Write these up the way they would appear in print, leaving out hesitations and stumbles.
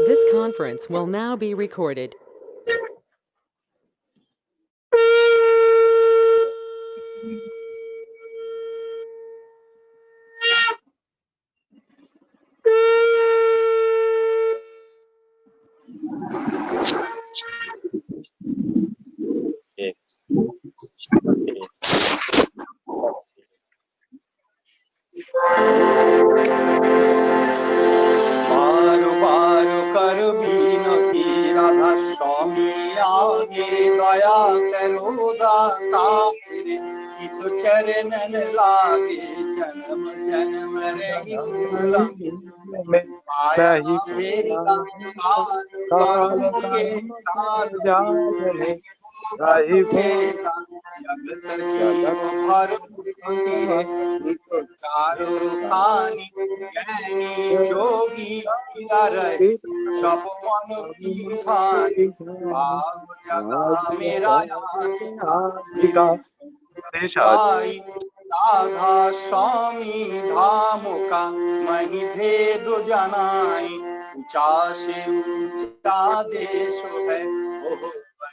This conference will now be recorded. बारो बारो कर बीनती राधा स्वामी आगे दया करो दाता मेरे चित चरणन लागे जन्म जन्म रही माया भेदा काल कर्म के साथ नहीं राही भेदा जगत जीव भर मेरे चारो खानी ज्ञानी जोगी किला रहे सब मन की खानी भाव जगा मेरा भाई राधा स्वामी धाम का मही भेद जनाई ऊंचा से ऊंचा देश है ओह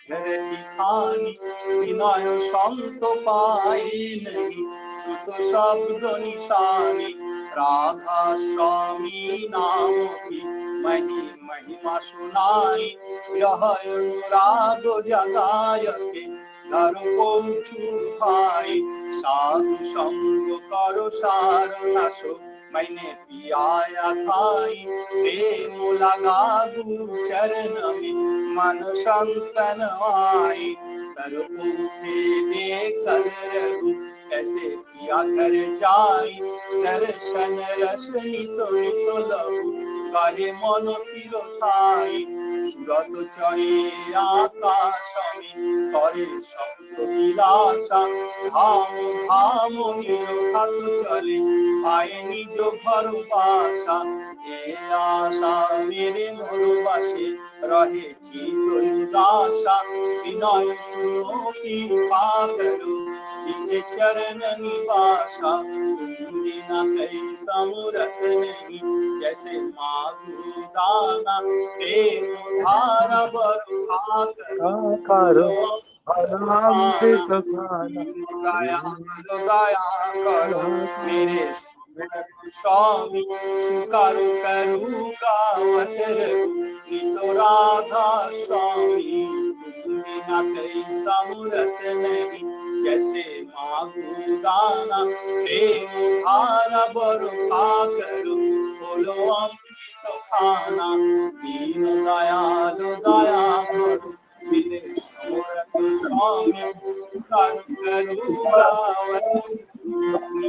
बहर की खानी विनय संत पाए नहीं सुत शब्द निशानी राधा स्वामी नाम की महिमा सुनाई यह अनुराग जगाय के धर को भाई साधु संग करो सार नाशो मैंने पियाया खाई प्रेम लगा गुरु चरण में मन संतन आई तर कर रघु कैसे पिया कर जाई दर्शन रस नितो नितो लहु गाहे मन तिरथाई सुरत चढ़े आकाश में करे शब्द বিলাসা ধাম ধাম নিরখাত চলে পায়ে নিজ ভরবাসা এ আশা মেরে মরবাসে রহেছি উদাসা বিনয় শুনো কি পাগলো निजे चरण निवासा तुमने न कई समूरत नहीं जैसे मागु दाना प्रेम धारा बरखा करो दया करो मेरे स्वामी स्वीकार करूँगा वतर तो राधा स्वामी तुमने न कई समूरत नहीं जैसे मागु दाना प्रेम धारा बरखा करो बोलो अमृत खाना दीन दयालु दया करो मेरे समरथ स्वामी स्वीकार करूँगा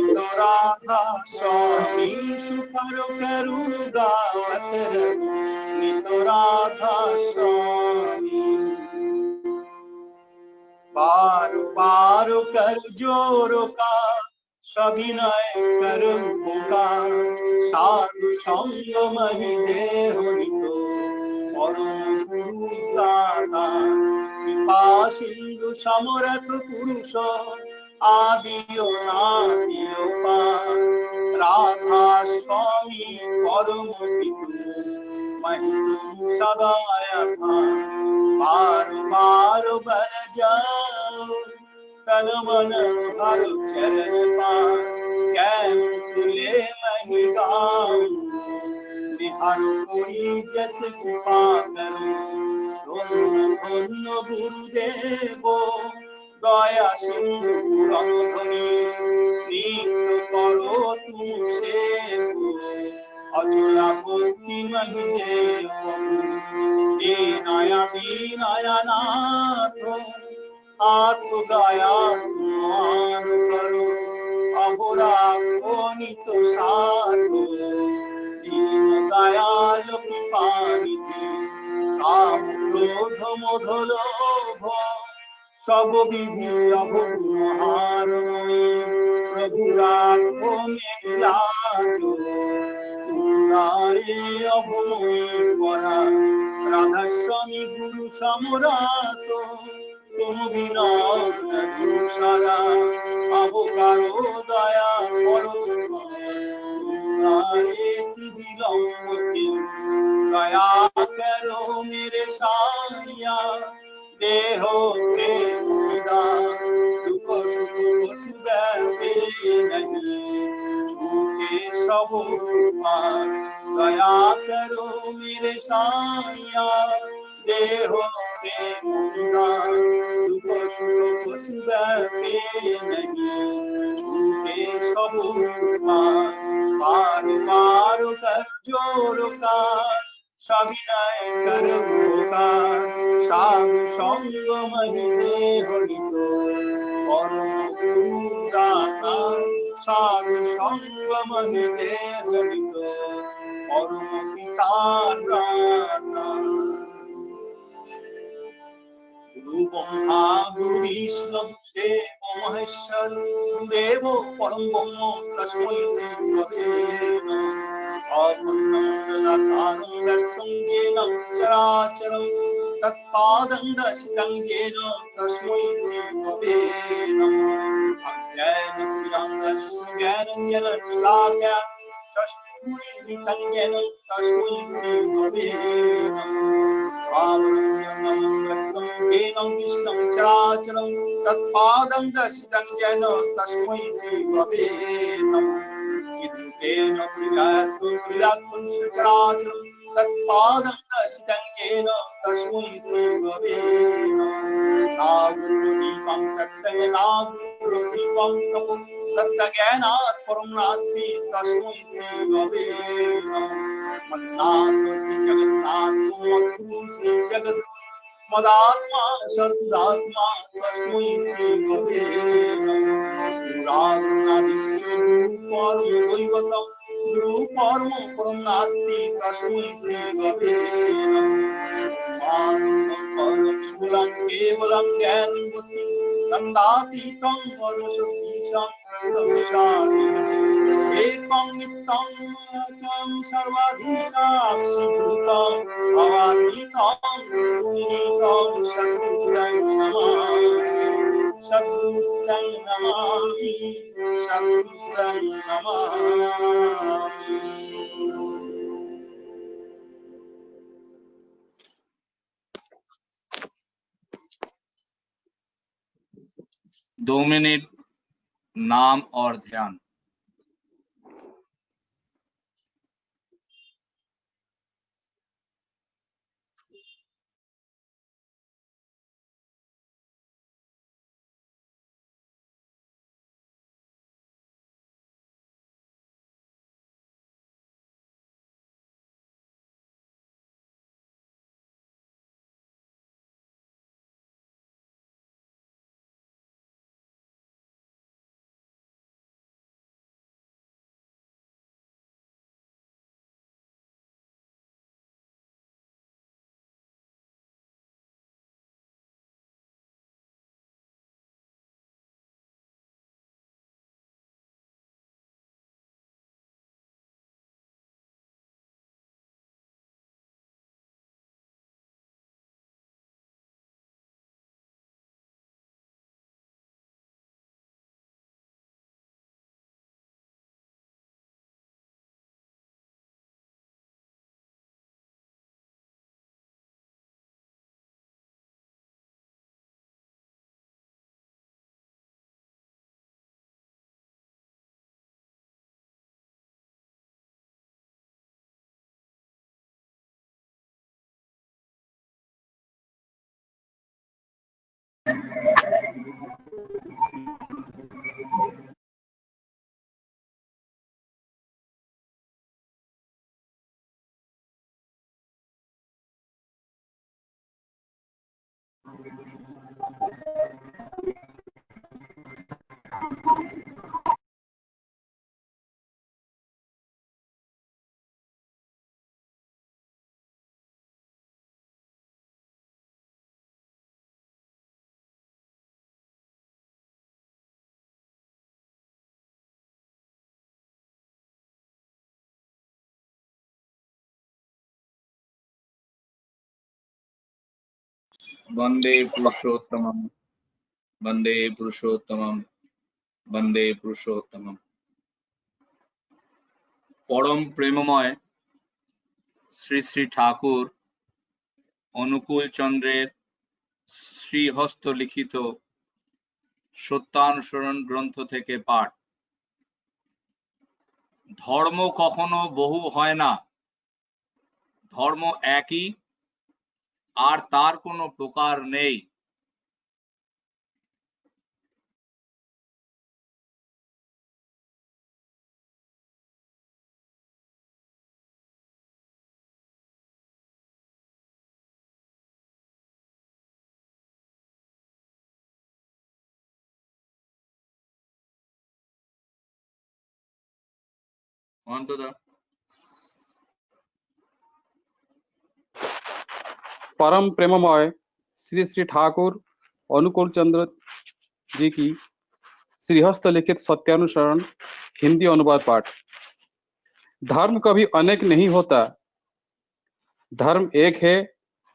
तो राधा स्वामी स्वीकार करूँगा तो राधा स्वामी पारो पारो कर जोरो का सविनय कर पुकार साधु संग मही देह नितो परम गुरु दाता कृपा सिंधु समरथ पुरुष आदियो नादियो पा राधा स्वामी परम पितु मही तुम सदा था बार बार बल जाओ तन मन हर चरण पाओ कैम तुले मही गाऊं निहार कोई जस कृपा करो धन्य धन्य गुरुदेव दया सिंधु पुराण ध्वनि नित्य करो तुम सेवो अचला भक्ति मही देव नया नया नाथ आत्म दया मान करो अहोरात्रो नितो साधो दीन दयाल कृपानिधि काम क्रोध मोध लोभ सब विधि अभु महारमणि प्रभु राखो मेरे लाजो तुमारे अभुमि परा राधा स्वामी गुरु समरात तुम बिना सारा अबो कारो दया करो तुम्हारे विलम्ब दया देह प्रेम दुख सुख कुछ बैठे नहीं छूटे सब पार दया करो मेरे साया देह प्रेम दुख सुख कुछ बैठे नहीं छूटे सब पार पार कर जोर का सविनय करो का साधु संग महिते हरित परम गुरुदाता साधु संग महिते हरित परम पिता गुरु ब्रह्मा गुरु विष्णु गुरुदेव महेश्वर गुरुदेव परम ब्रह्म तस्मै श्री गुरवे नमः आत्मन्नमनसाकारं व्यक्तं येन चराचरं तत्पादं दर्शितं येन तस्मै श्री गुरवे नमः अज्ञानतिमिरान्धस्य ज्ञानञ्जनशलाकया चक्षुरुन्मिलितं येन तस्मै श्री गुरवे नमः येनं कृष्णं चराचरं तत्पादं दर्शितं येन तस्मै श्री गुरवे नमः चिद्रूपेण क्रीडात्मं चराचरं तत्पादं दर्शितं येन तस्मै श्री गुरवे नमः नागुरुदीपं तत्त्वं नागुरुदीपं तपो तत्त्वज्ञानात् परं नास्ति तस्मै श्री गुरवे नमः मन्नाथ श्री जगन्नाथ मधु श्री जगद्गुरु मदात्मा सर्वदात्मा तस्मै श्री गुरवे नमः गुरुराधनादिश्च गुरुपरं दैवतं गुरुपरं परं नास्ति तस्मै श्री गुरवे नमः आनन्दं परं स्थूलं केवलं ज्ञानं बुद्धिं नन्दातीतं परमशक्तिशां एकं नित्यं चं सर्वाधीशाक्षिभूतं भवातीतं गुरुनीतं सद्गुरुं नमामि सद्गुरुं नमामि सद्गुरुं नमामि। दो मिनट नाम और ध्यान। वंदे पुरुषोत्तमम वंदे पुरुषोत्तमम वंदे पुरुषोत्तमम। परम प्रेममय श्री श्री ठाकुर अनुकूल चंद्रेर শ্রীহস্ত লিখিত সত্যানুসরণ গ্রন্থ থেকে পাঠ। ধর্ম কখনো বহু হয় না, ধর্ম একই, আর তার কোনো প্রকার নেই। অন্তদা परम प्रेममय श्री श्री ठाकुर अनुकूल चंद्र जी की श्रीहस्त लिखित सत्यानुसरण हिंदी अनुवाद पाठ। धर्म कभी अनेक नहीं होता, धर्म एक है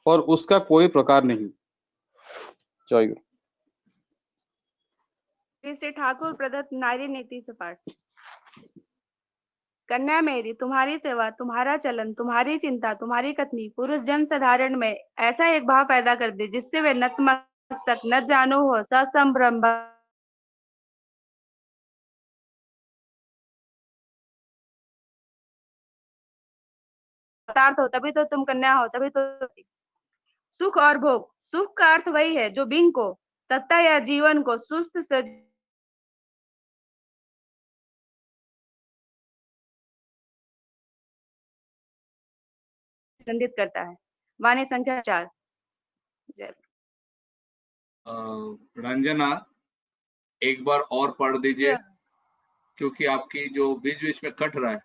और उसका कोई प्रकार नहीं। जय गुरु। श्री श्री ठाकुर प्रदत्त नारी नीति से पाठ। कन्या मेरी, तुम्हारी सेवा, तुम्हारा चलन, तुम्हारी चिंता, तुम्हारी कथनी पुरुष जन साधारण में ऐसा एक भाव पैदा कर दे जिससे वे नतमस्तक न जानो हो ससंभ्रम अवतार्थ हो, तभी तो तुम कन्या हो, तभी तो। सुख और भोग, सुख का अर्थ वही है जो बिंग को तथा या जीवन को सुस्त संदित करता है। वाणी संख्या 4। रंजना एक बार और पढ़ दीजिए, क्योंकि आपकी जो बीच बीच में कट रहा है,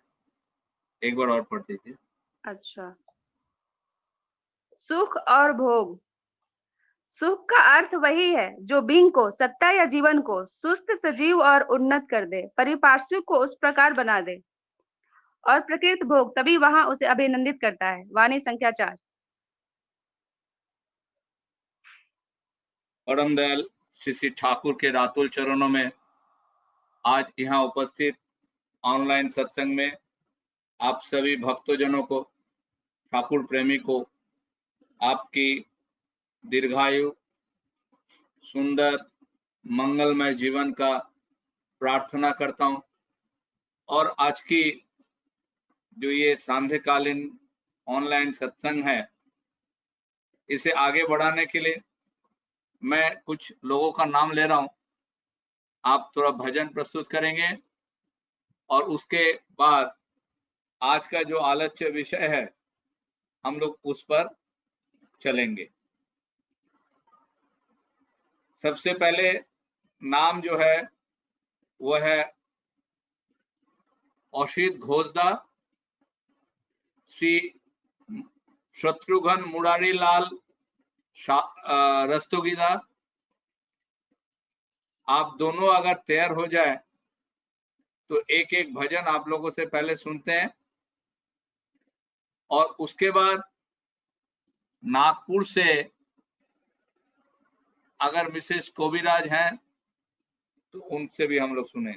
एक बार और पढ़ दीजिए। अच्छा। सुख और भोग, सुख का अर्थ वही है जो बिंग को सत्ता या जीवन को सुस्त, सजीव और उन्नत कर दे, परिपार्श्विक को उस प्रकार बना दे, और प्रकृत भोग तभी वहां उसे अभिनंदित करता है। वाणी संख्या 4। परम दयाल श्री श्री ठाकुर के रातुल चरणों में आज यहाँ उपस्थित ऑनलाइन सत्संग में आप सभी भक्तजनों को, ठाकुर प्रेमी को, आपकी दीर्घायु, सुंदर मंगलमय जीवन का प्रार्थना करता हूं। और आज की जो ये सांध्यकालीन ऑनलाइन सत्संग है, इसे आगे बढ़ाने के लिए मैं कुछ लोगों का नाम ले रहा हूं। आप थोड़ा भजन प्रस्तुत करेंगे और उसके बाद आज का जो आलोच्य विषय है हम लोग उस पर चलेंगे। सबसे पहले नाम जो है वो है असित घोषदा, श्री शत्रुघ्न मुरारी लाल रस्तोगीदा। आप दोनों अगर तैयार हो जाए तो एक एक भजन आप लोगों से पहले सुनते हैं, और उसके बाद नागपुर से अगर मिसेस कोविराज हैं तो उनसे भी हम लोग सुने।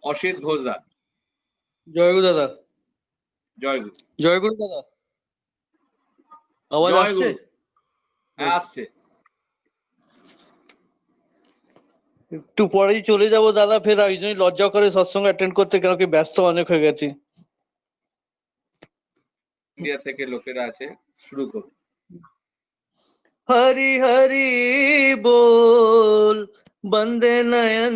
असित घोषदा। জয় গুরু দাদা। জয় গুরু। জয় গুরু দাদা। আওয়াজ জয় আসছে? গুরু। হ্যাঁ আসছে। একটু পরেই চলে যাব দাদা, ফের ওই জন্যই লজ্জা করে সৎসঙ্গ অ্যাটেন্ড করতে, কেন কি ব্যস্ত অনেক হয়ে গেছি। ইন্ডিয়া থেকে লোকেরা আছে, শুরু করুন। हरि हरि बोल, बंदे नयन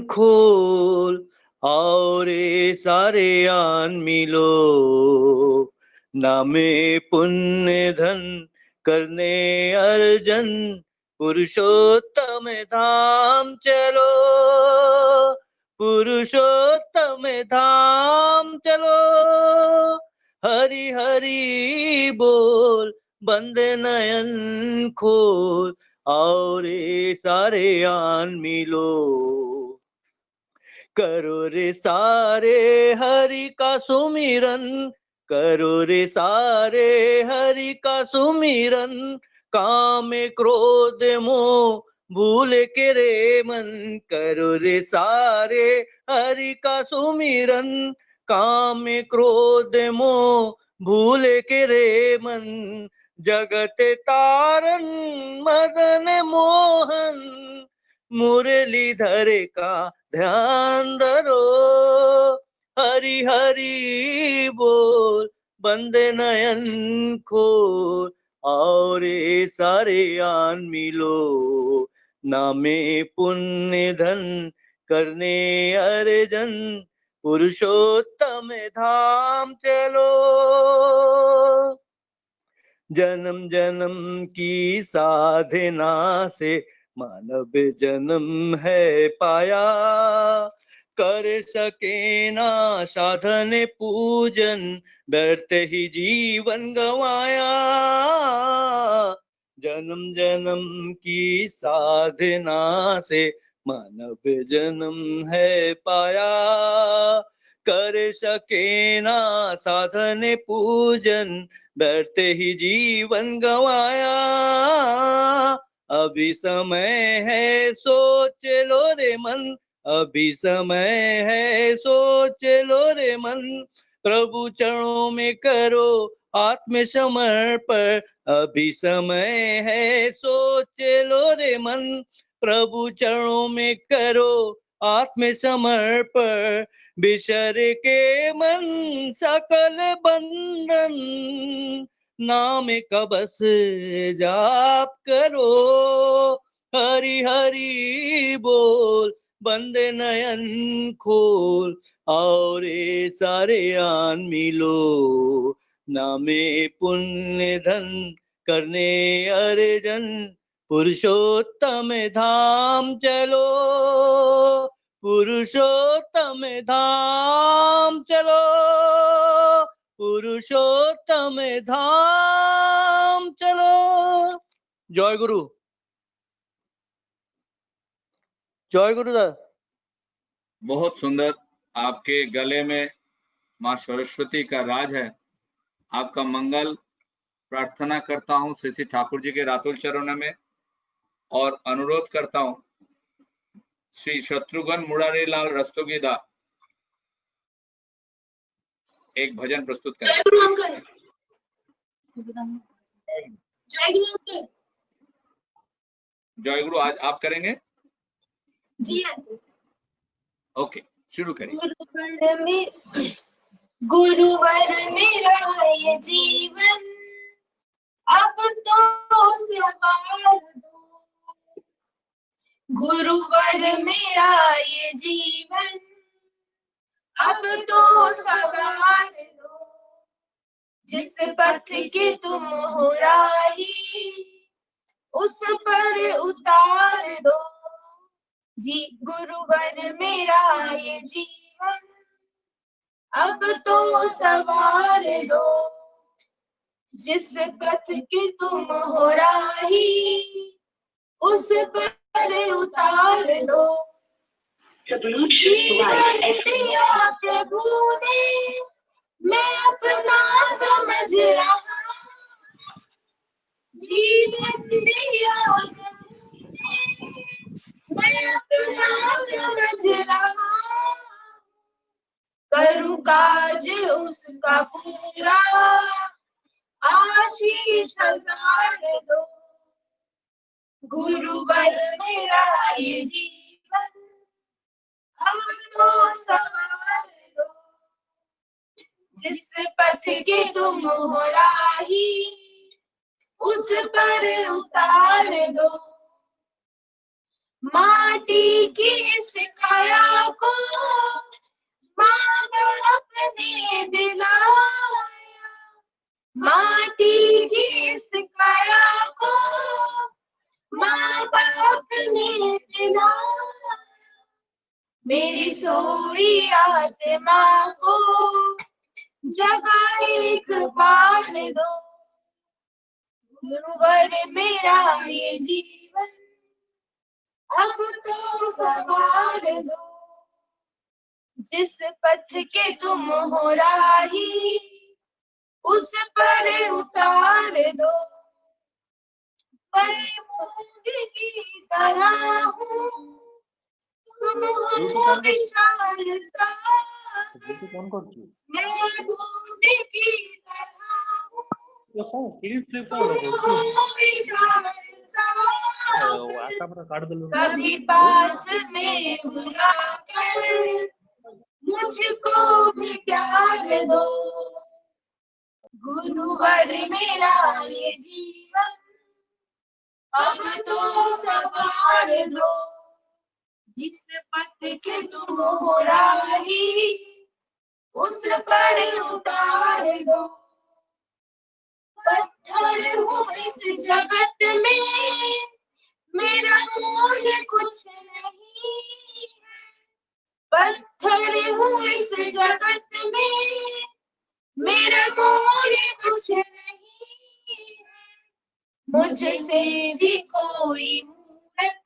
खोल, आओ रे सारे आन मिलो, नामे पुण्य धन करने अर्जन, पुरुषोत्तम धाम चलो, पुरुषोत्तम धाम चलो। हरि हरि बोल, बंदे नयन खोल, आओ रे सारे आन मिलो, करो रे सारे हरि का सुमिरन, करो रे सारे हरि का सुमिरन, काम क्रोध मोह भूल के रे मन, करो रे सारे हरि का सुमिरन, काम क्रोध मोह भूल के रे मन, जगत तारन मदन मोहन मुरलीधर का ध्यान धरो। हरि हरि बोल बंद नयन खोल और ये सारे आन मिलो। नामे पुण्य धन करने अर्जन पुरुषोत्तम धाम चलो। जन्म जन्म की साधना से मानव जन्म है पाया। कर सके ना साधन पूजन व्यर्थ ही जीवन गवाया। जन्म जन्म की साधना से मानव जन्म है पाया। कर सके ना साधन पूजन व्यर्थ ही जीवन गवाया। अभी समय है सोच लो रे मन, अभी समय है सोच लो रे मन। प्रभु चरणों में करो आत्मसमर्पण, अभी समय है सोच लो रे मन। प्रभु चरणों में करो आत्मसमर्पण। बिसर के मन सकल बंधन, नाम का बस जाप करो। हरि हरि बोल बंद नयन खोल और ये सारे आन मिलो। नामे पुण्य धन करने अर्जन पुरुषोत्तम धाम चलो। पुरुषोत्तम धाम चलो, पुरुषोत्तम धाम चलो। जय गुरु, जय गुरुदेव। बहुत सुंदर। आपके गले में माँ सरस्वती का राज है। आपका मंगल प्रार्थना करता हूँ श्री श्री ठाकुर जी के रातुल चरणों में, और अनुरोध करता हूँ श्री शत्रुघ्न मुरारीलाल रस्तोगीदा एक भजन प्रस्तुत करें। जय गुरु अंकल। जय गुरु अंकल। जय गुरु आज आप करेंगे? जी अंकल। ओके, शुरू करें। गुरुवर मेरा ये जीवन अब तो सवार दो। गुरुवर मेरा ये जीवन अब तो सवार दो। जिस पथ के तुम हो राही उस पर उतार दो। जी गुरुवर मेरा ये जीवन अब तो सवार दो। जिस पथ के तुम हो राही उस पर उतार दो। जीवन दिया प्रभु ने मैं अपना समझ रहा। जीवन दिया प्रभु ने मैं अपना समझ रहा। करूं काज उसका पूरा आशीष हजार दो। गुरुवर मेरा ये जीवन अब तो सवार दो। जिस पथ के तुम हो राही उस पर उतार दो। माटी की इस काया को माँ बाप ने दिलाया। माटी की इस काया को माँ बाप ने दिलाया। मेरी सोई आत्मा को जगा एक बार दो। गुरुवर मेरा ये जीवन अब तो सवार दो। जिस पथ के तुम हो राही उस पर उतार दो। मैं मूंग की तरह हूँ तुम हो विशाल सागर। मैं बूंद की तरह हूँ तुम हो विशाल सागर, कभी पास में बुलाकर मुझको भी प्यार दो। गुरुवर मेरा ये जीवन अब तो संवार दो। जिस पथ के तुम हो राही उस पर उतार दो। पत्थर हूँ इस जगत में, मेरा मोल कुछ नहीं है। पत्थर हूँ इस जगत में, मेरा मोल कुछ नहीं है। मुझसे भी कोई मूरत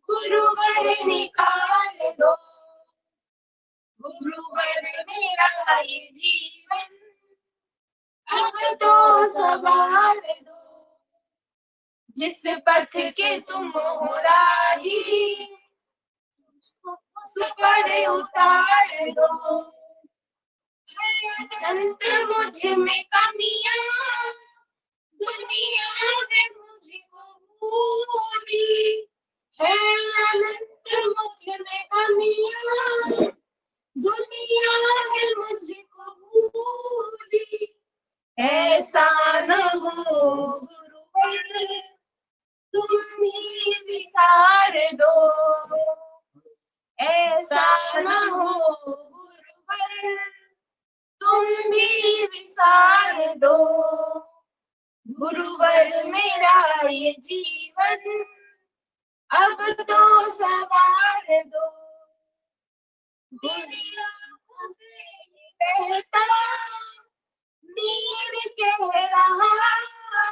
गुरुवर निकाल दो। गुरुवर मेरा ये जीवन अब तो संवार दो। जिस पथ के तुम हो राही उस पर उतार दो। अनंत मुझ में कमियां दुनिया ने मुझको भूली है। अनंत मुझ में कमियां दुनिया ने मुझको भूली। ऐसा न हो गुरुवर तुम ही विसार दो। ऐसा न हो गुरुवर तुम भी विसार दो। गुरुवर मेरा ये जीवन अब तो संवार दो। मेरी आंखों से ये बहता नीर कह रहा है।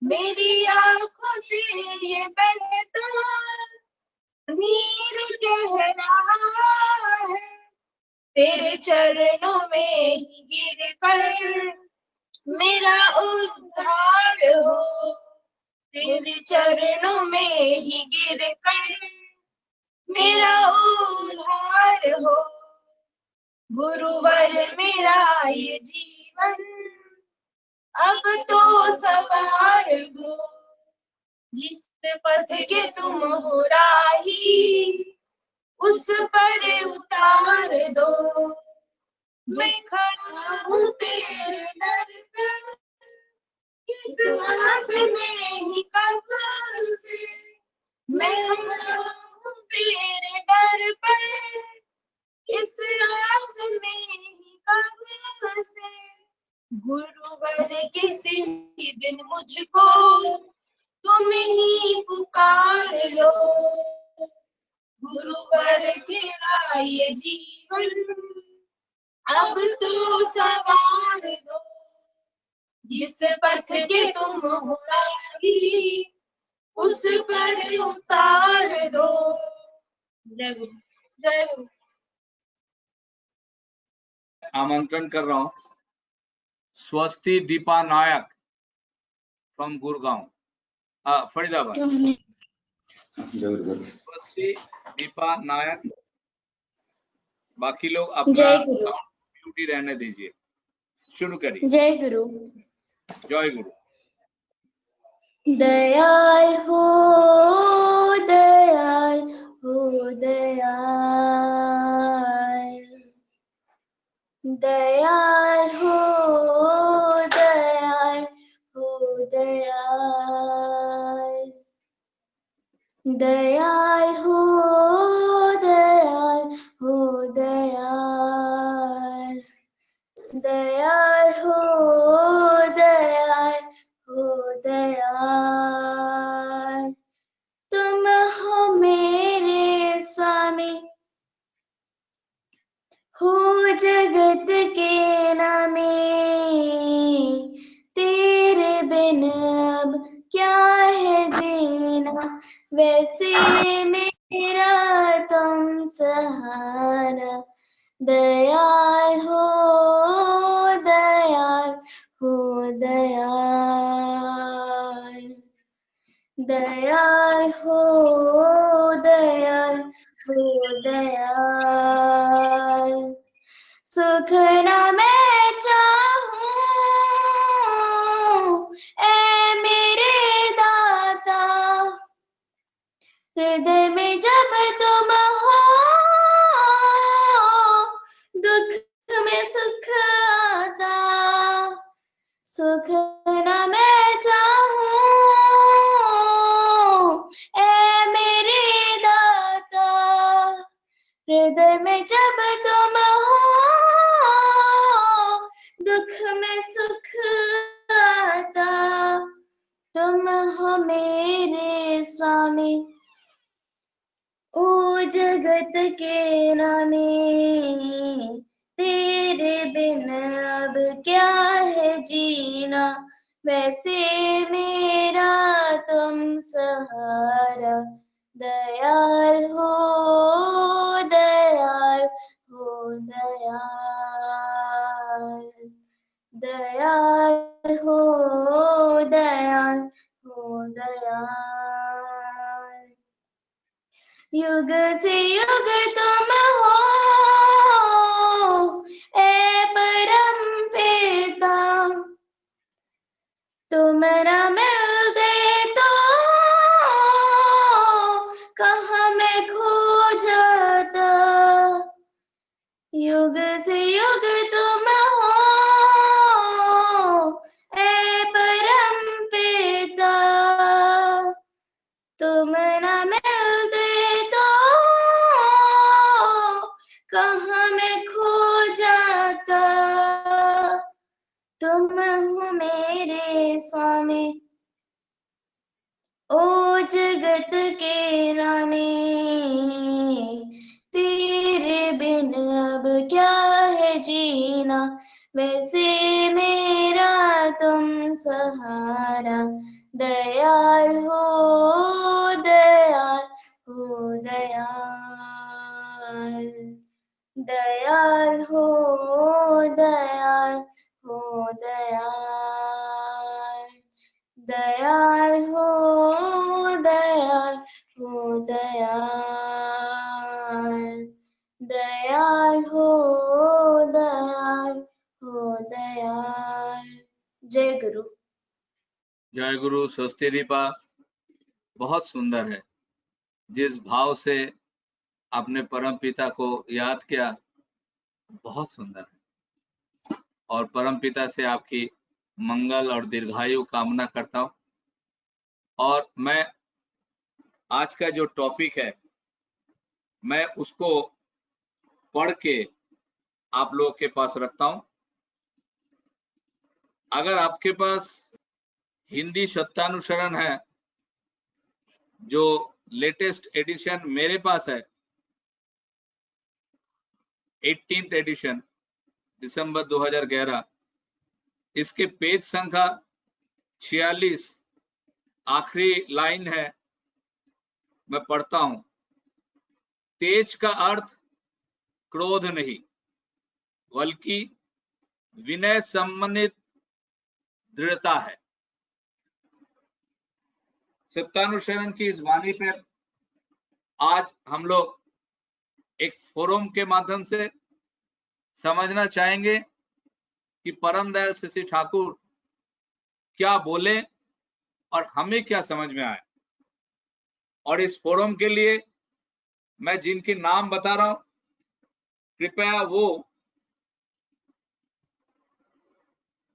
मेरी आंखों से ये बहता नीर कह रहा है। तेरे चरणों में ही गिर कर मेरा उद्धार हो। तेरे चरणों में ही गिर कर मेरा उद्धार हो। गुरुवर मेरा ये जीवन अब तो संवार दो। जिस पथ के तुम हो राही उस पर उतार दो। मैं खड़ा हूँ तेरे दर पर इस आस में ही कब से। मैं खड़ा हूँ तेरे दर पर इस आस में ही कब से। गुरुवर किसी दिन मुझको तुम ही पुकार लो। गुरुवर तेरा ये जीवन अब तो संवार दो। जिस पथ के तुम हो राही उस पर उतार दो। जय गुरु। जय गुरु। आमंत्रण कर रहा हूँ स्वस्ति दीपा नायक फ्रॉम गुड़गांव, फरीदाबाद। स्वस्ति दीपा नायक। बाकी लोग अपना साउंड ड्यूटी रहने दीजिए। शुरू करिए। जय गुरु। जय गुरु। दयाल हो दयाल हो दयाल। दयाल हो दयाल हो दयाल। दयाल हो दयाल हो दयाल। दयाल हो दयाल हो दयाल। तुम हो मेरे स्वामी हो जगत के नामी। तेरे बिन अब क्या है जीना, वैसे मेरा तुम सहारा। दयाल हो दयाल हो दयाल। दयाल हो दयाल हो दयाल। सुख न मैं चाहूं सुख न मैं चाहूं, ऐ मेरे दाता, हृदय में जब तुम हो, दुख में सुख आता। तुम हो मेरे स्वामी, ओ जगत के रानी, तेरे बिन अब क्या है जीना, वैसे मेरा तुम सहारा। दयाल हो, दयाल हो, दयाल, दयाल हो, दयाल हो, दयाल। युग से युग तुम हो, ऐ परम पिता, तुम न मिलते तो कहाँ मैं खो जाता। युग से युग तुम हो, ऐ परम पिता, तुम न मिलते तो कहाँ मैं खो जाता। तुम हो मेरे स्वामी, ओ जगत के रानी, तेरे बिन अब क्या है जीना, वैसे मेरा तुम सहारा। दयाल हो, दयाल हो, दयाल, दयाल हो, दयाल हो, दयाल, दयाल हो, दयाल हो, दयाल, दयाल हो, दयाल हो, दयाल। जय गुरु। जय गुरु। स्वस्ति दीपा, बहुत सुंदर है। जिस भाव से आपने परम पिता को याद किया, बहुत सुंदर है। और परम पिता से आपकी मंगल और दीर्घायु कामना करता हूं। और मैं आज का जो टॉपिक है, मैं उसको पढ़ के आप लोगों के पास रखता हूं। अगर आपके पास हिंदी सत्यानुसरण है, जो लेटेस्ट एडिशन मेरे पास है, 18th एडिशन, दिसंबर 2011, इसके पेज संख्या 46, आखिरी लाइन है, मैं पढ़ता हूं। तेज का अर्थ क्रोध नहीं, बल्कि विनय संबंधित दृढ़ता है। सत्यानुसरण की इस वाणी पर आज हम लोग एक फोरम के माध्यम से समझना चाहेंगे कि परम दयाल श्री ठाकुर क्या बोले और हमें क्या समझ में आए। और इस फोरम के लिए मैं जिनके नाम बता रहा हूं, कृपया वो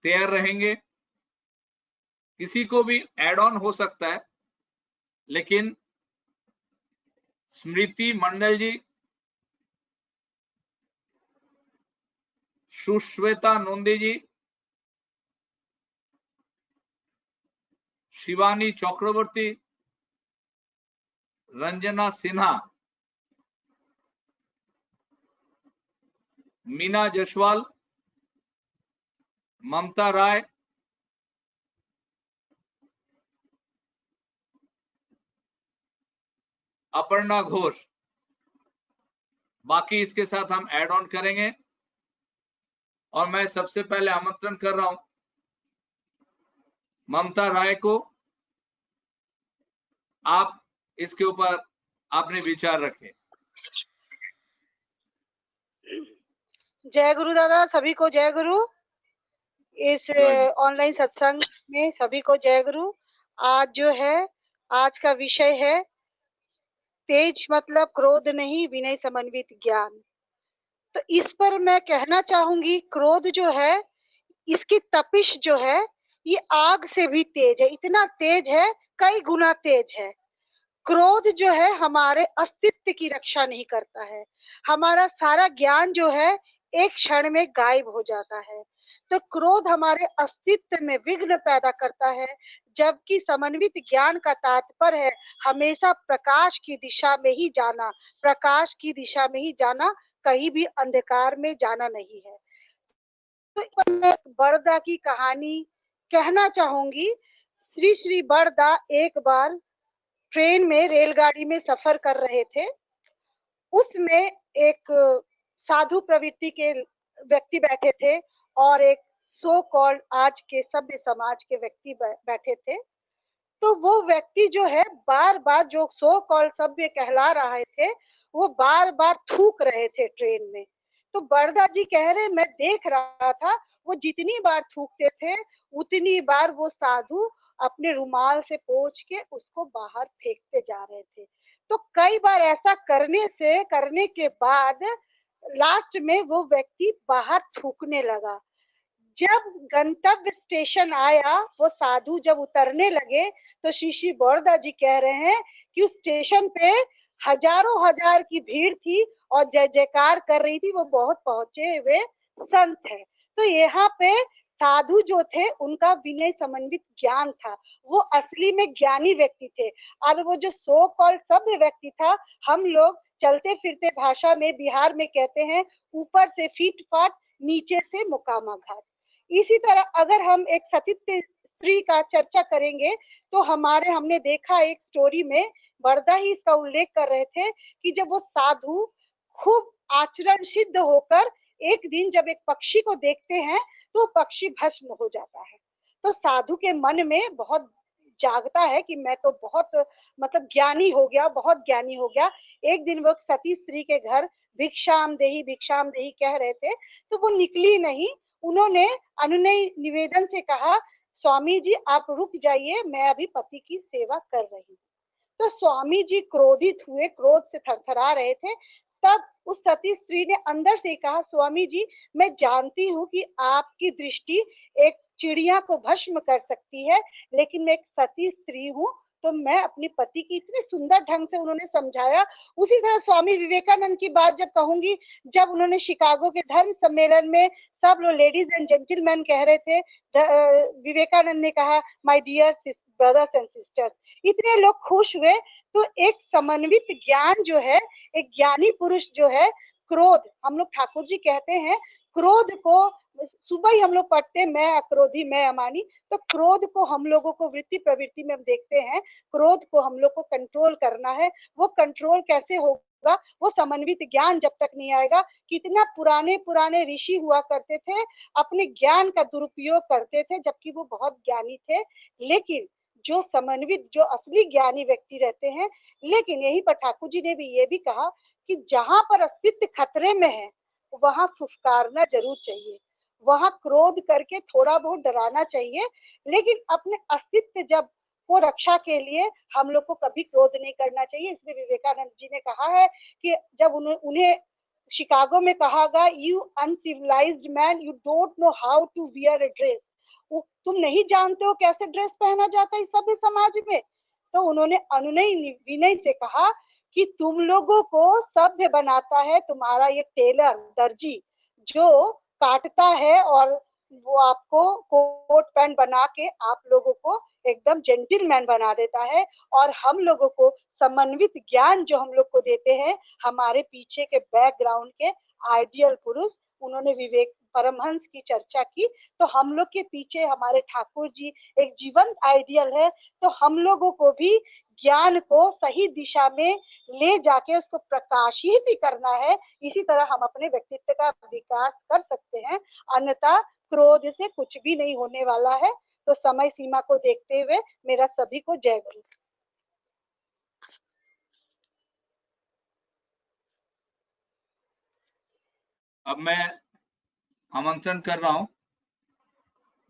तैयार रहेंगे। किसी को भी एड ऑन हो सकता है, लेकिन स्मृति मंडल जी, सुश्वेता नंदी जी, शिवानी चक्रवर्ती, रंजना सिन्हा, मीना जसवाल, ममता राय, अपर्णा घोष, बाकी इसके साथ हम ऐड ऑन करेंगे। और मैं सबसे पहले आमंत्रण कर रहा हूं ममता राय को। आप इसके ऊपर अपने विचार रखें। जय गुरु दादा, सभी को जय गुरु। इस ऑनलाइन सत्संग में सभी को जय गुरु। आज जो है, आज का विषय है तेज मतलब क्रोध नहीं, विनय समन्वित ज्ञान। तो इस पर मैं कहना चाहूंगी, क्रोध जो है, इसकी तपिश जो है ये आग से भी तेज है, इतना तेज है, कई गुना तेज है। क्रोध जो है हमारे अस्तित्व की रक्षा नहीं करता है, हमारा सारा ज्ञान जो है एक क्षण में गायब हो जाता है। तो क्रोध हमारे अस्तित्व में विघ्न पैदा करता है, जबकि समन्वित ज्ञान का तात्पर्य है हमेशा प्रकाश की दिशा में ही जाना, प्रकाश की दिशा में ही जाना, कहीं भी अंधकार में जाना नहीं है। तो मैं बड़दा की कहानी कहना चाहूंगी। श्री श्री बड़दा एक बार ट्रेन में, रेलगाड़ी में सफर कर रहे थे। उसमें एक साधु प्रवृत्ति के व्यक्ति बैठे थे और एक सो कॉल्ड आज के सभ्य समाज के व्यक्ति बैठे थे। तो वो व्यक्ति जो है बार बार, जो सो कॉल्ड सभ्य कहला रहे थे, वो बार बार थूक रहे थे ट्रेन में। तो बड़दा जी कह रहे, मैं देख रहा था वो जितनी बार थूकते थे उतनी बार वो साधु अपने रुमाल से पोंछ के उसको बाहर फेंकते जा रहे थे। तो कई बार ऐसा करने के बाद लास्ट में वो व्यक्ति बाहर थूकने लगा। जब गंतव्य स्टेशन आया, वो साधु जब उतरने लगे, तो श्री बड़दा जी कह रहे हैं कि उस स्टेशन पे हजारों हजार की भीड़ थी और जय जयकार कर रही थी, वो बहुत पहुंचे हुए संत है। तो यहाँ पे साधु जो थे उनका विनय समन्वित ज्ञान था, वो असली में ज्ञानी व्यक्ति थे। और वो जो सो कॉल्ड सभ्य व्यक्ति था, हम लोग चलते फिरते भाषा में बिहार में कहते हैं ऊपर से फीट फाट, नीचे से मुकामा घाट। इसी तरह अगर हम एक सतीत्व स्त्री का चर्चा करेंगे तो हमने देखा एक स्टोरी में बड़दा ही इसका उल्लेख कर रहे थे कि जब वो साधु खूब आचरण सिद्ध होकर एक दिन जब एक पक्षी को देखते हैं तो पक्षी भस्म हो जाता है। तो साधु के मन में बहुत जागता है कि मैं तो बहुत ज्ञानी हो गया, बहुत ज्ञानी हो गया। एक दिन वो सती स्त्री के घर भिक्षाम देही कह रहे थे, तो वो निकली नहीं। उन्होंने अनुनय निवेदन से कहा, स्वामी जी आप रुक जाइए, मैं अभी पति की सेवा कर रही हूँ। तो स्वामी जी क्रोधित हुए, क्रोध से थरथरा रहे थे। तब उस सती स्त्री ने अंदर से कहा, स्वामी जी मैं जानती हूँ कि आपकी दृष्टि एक चिड़िया को भस्म कर सकती है, लेकिन मैं एक सती स्त्री हूँ, तो मैं अपने पति की, इतने सुंदर ढंग से उन्होंने समझाया। उसी तरह स्वामी विवेकानंद की बात जब कहूंगी, जब उन्होंने शिकागो के धर्म सम्मेलन में सब लोग लेडीज एंड जेंटलमैन कह रहे थे, विवेकानंद ने कहा my dear brothers and sisters, इतने लोग खुश हुए। तो एक समन्वित ज्ञान जो है, एक ज्ञानी पुरुष जो है, क्रोध, हम लोग ठाकुर जी कहते हैं क्रोध को, सुबह ही हम लोग पढ़ते हैं मैं अक्रोधी मैं अमानी, तो क्रोध को हम लोगों को वृत्ति प्रवृत्ति में हम देखते हैं, क्रोध को हम लोग को कंट्रोल करना है। वो कंट्रोल कैसे होगा? वो समन्वित ज्ञान जब तक नहीं आएगा। कितना पुराने ऋषि हुआ करते थे, अपने ज्ञान का दुरुपयोग करते थे जबकि वो बहुत ज्ञानी थे, लेकिन जो समन्वित, जो असली ज्ञानी व्यक्ति रहते हैं। लेकिन यही पर ठाकुर जी ने भी ये भी कहा कि जहां पर अस्तित्व खतरे में है वहां फुफकारना जरूर चाहिए, वहां क्रोध करके थोड़ा बहुत डराना चाहिए, लेकिन अपने अस्तित्व जब को रक्षा के लिए हम लोग को कभी क्रोध नहीं करना चाहिए। इसलिए विवेकानंद जी ने कहा है कि जब उन्हें शिकागो में कहा गया, you uncivilized man, you don't know how to wear a dress, तुम नहीं जानते हो कैसे ड्रेस पहना जाता है इस सभ्य समाज में। तो उन्होंने अनुनय विनय से कहा कि तुम लोगों को सभ्य बनाता है तुम्हारा ये टेलर, दर्जी, जो काटता है और वो आपको कोट पैंट बना के आप लोगों को एकदम जेंटलमैन बना देता है। और हम लोगों को समन्वित ज्ञान जो हम लोग को देते हैं, हमारे पीछे के बैकग्राउंड के आइडियल पुरुष, उन्होंने विवेक परमहंस की चर्चा की, तो हम लोग के पीछे हमारे ठाकुर जी एक जीवंत आइडियल है। तो हम लोगों को भी ज्ञान को सही दिशा में ले जाके उसको प्रकाशित भी करना है। इसी तरह हम अपने व्यक्तित्व का विकास कर सकते हैं, अन्यथा क्रोध से कुछ भी नहीं होने वाला है। तो समय सीमा को देखते हुए मेरा सभी को जय गुरु। अब मैं आमंत्रण कर रहा हूं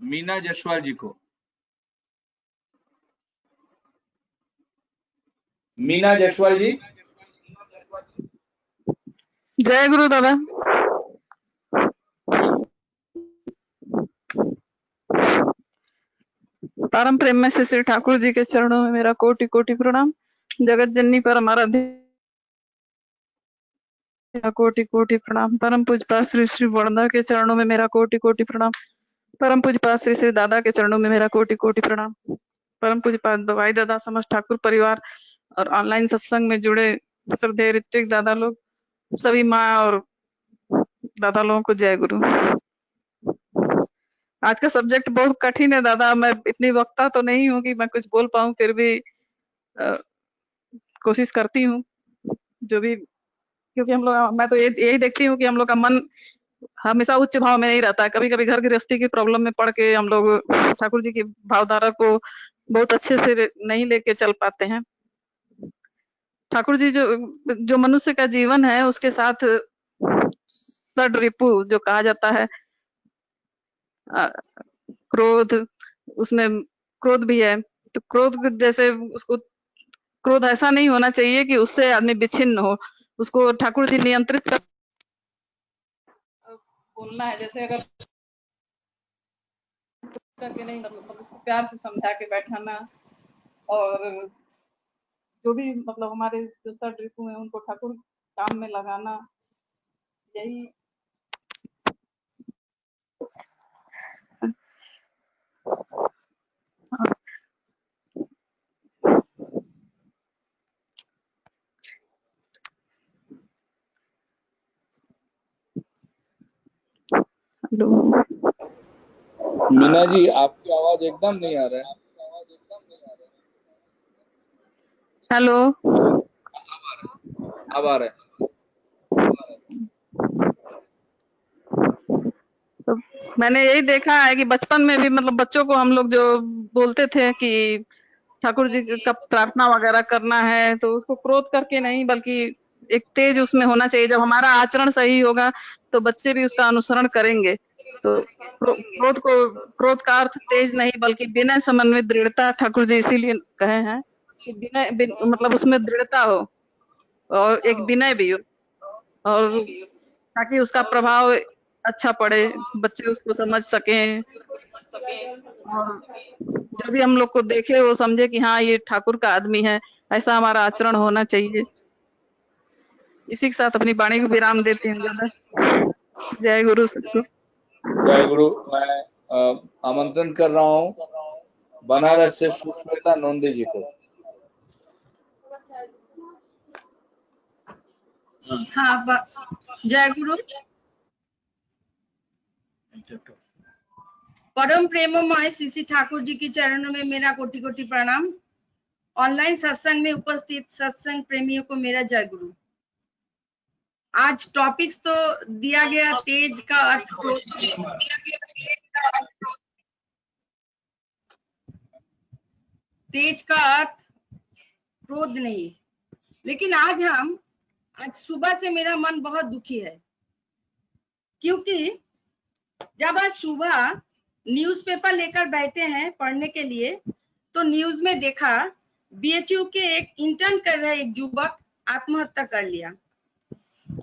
मीना जसवाल जी को। मीना जसवाल जी। जय गुरु दादा। परम प्रेम में से श्री ठाकुर जी के चरणों में मेरा कोटि कोटि प्रणाम। जगत जननी पर हमारा कोटि कोटि प्रणाम। परम पूज्यपाद श्री श्री वर्णा के चरणों में मेरा कोटि कोटि प्रणाम। परम पूज्यपाद श्री श्री दादा के चरणों में मेरा कोटि कोटि प्रणाम। परम पूज्यपाद भाई दादा समस्त ठाकुर परिवार और ऑनलाइन सत्संग में जुड़े श्रद्धेय ऋत्विक दादा लोग, सभी माँ और दादा लोगों को जय गुरु। आज का सब्जेक्ट बहुत कठिन है दादा, मैं इतनी वक्ता तो नहीं हूँ कि मैं कुछ बोल पाऊँ, फिर भी कोशिश करती हूँ जो भी, क्योंकि हम लोग, मैं तो यही देखती हूँ कि हम लोग का मन हमेशा उच्च भाव में नहीं रहता है। कभी कभी घर गृहस्थी की प्रॉब्लम में पड़ के हम लोग ठाकुर जी की भावधारा को बहुत अच्छे से नहीं लेके चल पाते हैं। ठाकुर जी जो मनुष्य का जीवन है उसके साथ षड रिपु जो कहा जाता है, क्रोध, उसमें क्रोध भी है, तो क्रोध जैसे उसको, क्रोध ऐसा नहीं होना चाहिए कि उससे आदमी विच्छिन्न हो, उसको ठाकुर जी नियंत्रित कर बोलना है। जैसे अगर करके नहीं, मतलब उसको प्यार से समझा के बैठाना, और जो भी मतलब हमारे जो षड ऋतु हैं उनको ठाकुर काम में लगाना, यही मीना जी आपकी आवाज एकदम नहीं आ रहा है। हेलो, अब आ रहा है। तो मैंने यही देखा है कि बचपन में भी मतलब बच्चों को हम लोग जो बोलते थे कि ठाकुर जी का प्रार्थना वगैरह करना है, तो उसको क्रोध करके नहीं, बल्कि एक तेज उसमें होना चाहिए। जब हमारा आचरण सही होगा तो बच्चे भी उसका अनुसरण करेंगे। तो क्रोध का अर्थ तेज नहीं बल्कि विनय समन्वित दृढ़ता, ठाकुर जी इसीलिए कहे हैं कि विनय मतलब उसमें दृढ़ता हो और एक विनय भी हो, और ताकि उसका प्रभाव अच्छा पड़े, बच्चे उसको समझ सकें, और जो भी हम लोग को देखे वो समझे कि हाँ ये ठाकुर का आदमी है। ऐसा हमारा आचरण होना चाहिए। इसी के साथ अपनी वाणी को विराम देती हूँ दादा। जय गुरु सबको। जय गुरु। मैं आमंत्रण कर रहा हूँ बनारस से सुश्वेता नोंदी जी को। हाँ, जय गुरु। परम प्रेममय श्री ठाकुर जी के चरणों में मेरा कोटि कोटि प्रणाम। ऑनलाइन सत्संग में उपस्थित सत्संग प्रेमियों को मेरा जय गुरु। आज टॉपिक्स तो दिया गया, तेज का अर्थ क्रोध, तेज का अर्थ क्रोध नहीं, लेकिन आज सुबह से मेरा मन बहुत दुखी है, क्योंकि जब आज सुबह न्यूज़पेपर लेकर बैठे हैं पढ़ने के लिए, तो न्यूज में देखा बीएचयू के एक इंटर्न कर रहे एक युवक आत्महत्या कर लिया।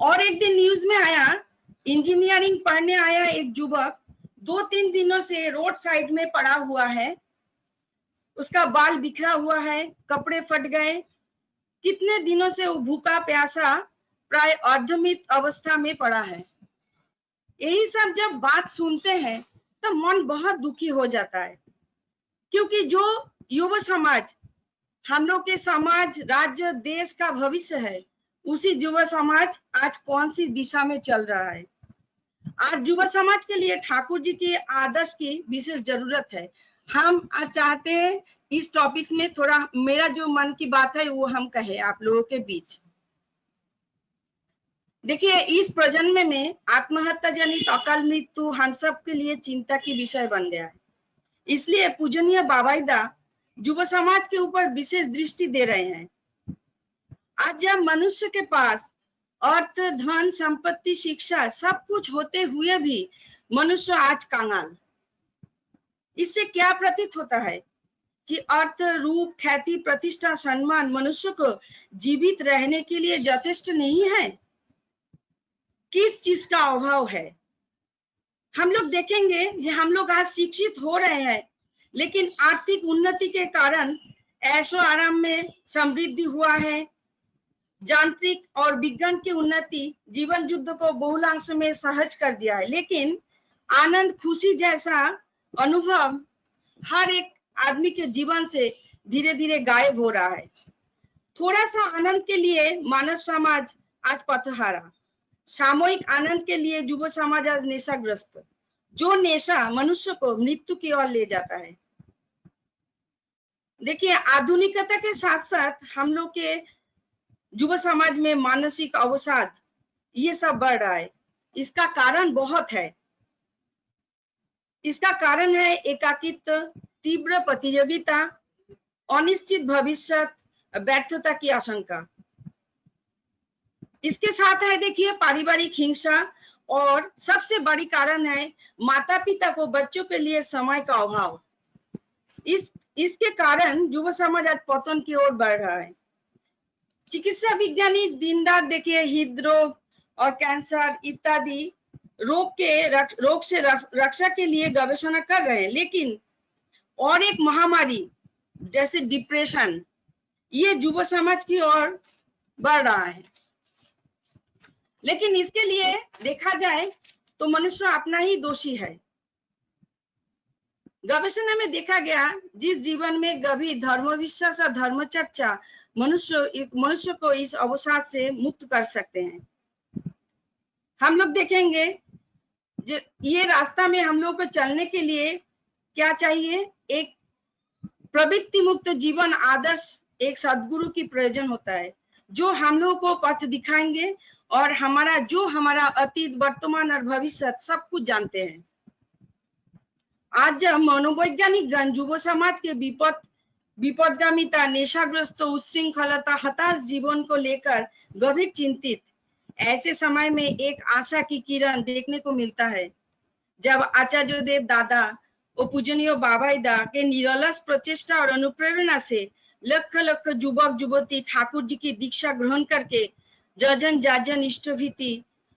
और एक दिन न्यूज में आया इंजीनियरिंग पढ़ने आया एक युवक 2-3 दिनों से रोड साइड में पड़ा हुआ है, उसका बाल बिखरा हुआ है, कपड़े फट गए, कितने दिनों से वो भूखा प्यासा प्राय अर्धमृत अवस्था में पड़ा है। यही सब जब बात सुनते हैं तो मन बहुत दुखी हो जाता है, क्योंकि जो युवा समाज, हम लोग के समाज, राज्य, देश का भविष्य है, उसी युवा समाज आज कौन सी दिशा में चल रहा है। आज युवा समाज के लिए ठाकुर जी के आदर्श की विशेष जरूरत है। हम आज चाहते हैं इस टॉपिक्स में थोड़ा मेरा जो मन की बात है वो हम कहे आप लोगों के बीच। देखिए, इस प्रजन्म में आत्महत्या जनित अकाल मृत्यु हम सब के लिए चिंता की विषय बन गया है। इसलिए पूजनीय बाबाईदा युवा समाज के ऊपर विशेष दृष्टि दे रहे हैं। आज जब मनुष्य के पास अर्थ, धन, संपत्ति, शिक्षा सब कुछ होते हुए भी मनुष्य आज कंगाल, इससे क्या प्रतीत होता है कि अर्थ, रूप, ख्याति, प्रतिष्ठा, सम्मान मनुष्य को जीवित रहने के लिए यथेष्ट नहीं है। किस चीज का अभाव है? हम लोग देखेंगे कि हम लोग आज शिक्षित हो रहे हैं, लेकिन आर्थिक उन्नति के कारण ऐशो आराम में समृद्धि हुआ है। यांत्रिक और विज्ञान की उन्नति जीवन युद्ध को बहुलांश में सहज कर दिया है, लेकिन आनंद खुशी जैसा अनुभव हर एक आदमी के जीवन से धीरे धीरे गायब हो रहा है। थोड़ा सा आनंद के लिए मानव समाज आज पथहारा, सामूहिक आनंद के लिए युवा समाज आज नेशाग्रस्त, जो नेशा मनुष्य को मृत्यु की ओर ले जाता है। देखिए, आधुनिकता के साथ साथ हम लोग के युवा समाज में मानसिक अवसाद ये सब बढ़ रहा है। इसका कारण बहुत है। इसका कारण है एकाकित्व, तीव्र प्रतियोगिता, अनिश्चित भविष्य, व्यर्थता की आशंका। इसके साथ है देखिए पारिवारिक हिंसा, और सबसे बड़ी कारण है माता पिता को बच्चों के लिए समय का अभाव। इसके कारण युवा समाज आज पतन की ओर बढ़ रहा है। चिकित्सा विज्ञानी दिन रात देखिए हृदरोग और कैंसर इत्यादि रोग से रक्षा के लिए गवेषणा कर रहे हैं, लेकिन और एक महामारी जैसे डिप्रेशन ये युवा समाज की ओर बढ़ रहा है। लेकिन इसके लिए देखा जाए तो मनुष्य अपना ही दोषी है। गवेषणा में देखा गया जिस जीवन में गंभीर धर्मविश्वास और धर्म चर्चा मनुष्य को इस अवसाद से मुक्त कर सकते हैं। हम लोग देखेंगे जो ये रास्ता में हम लोग को चलने के लिए क्या चाहिए, एक प्रवृत्ति मुक्त जीवन आदर्श एक सद्गुरु की प्रयोजन होता है, जो हम लोग को पथ दिखाएंगे और हमारा अतीत वर्तमान और भविष्य सब कुछ जानते हैं। आज जब मनोवैज्ञानिक गण युवा समाज के विपदगामिता, नेशाग्रस्त, उच्छृंखलता, हताश जीवन को लेकर गंभीर चिंतित, ऐसे समय में एक आशा की किरण देखने को मिलता है जब आचार्य देव दादा और पूजनीय बाबाईदा के निरलस प्रचेष्टा और अनुप्रेरणा से लख लख युवक युवती ठाकुर जी की दीक्षा ग्रहण करके जजन जाजन इष्टभीति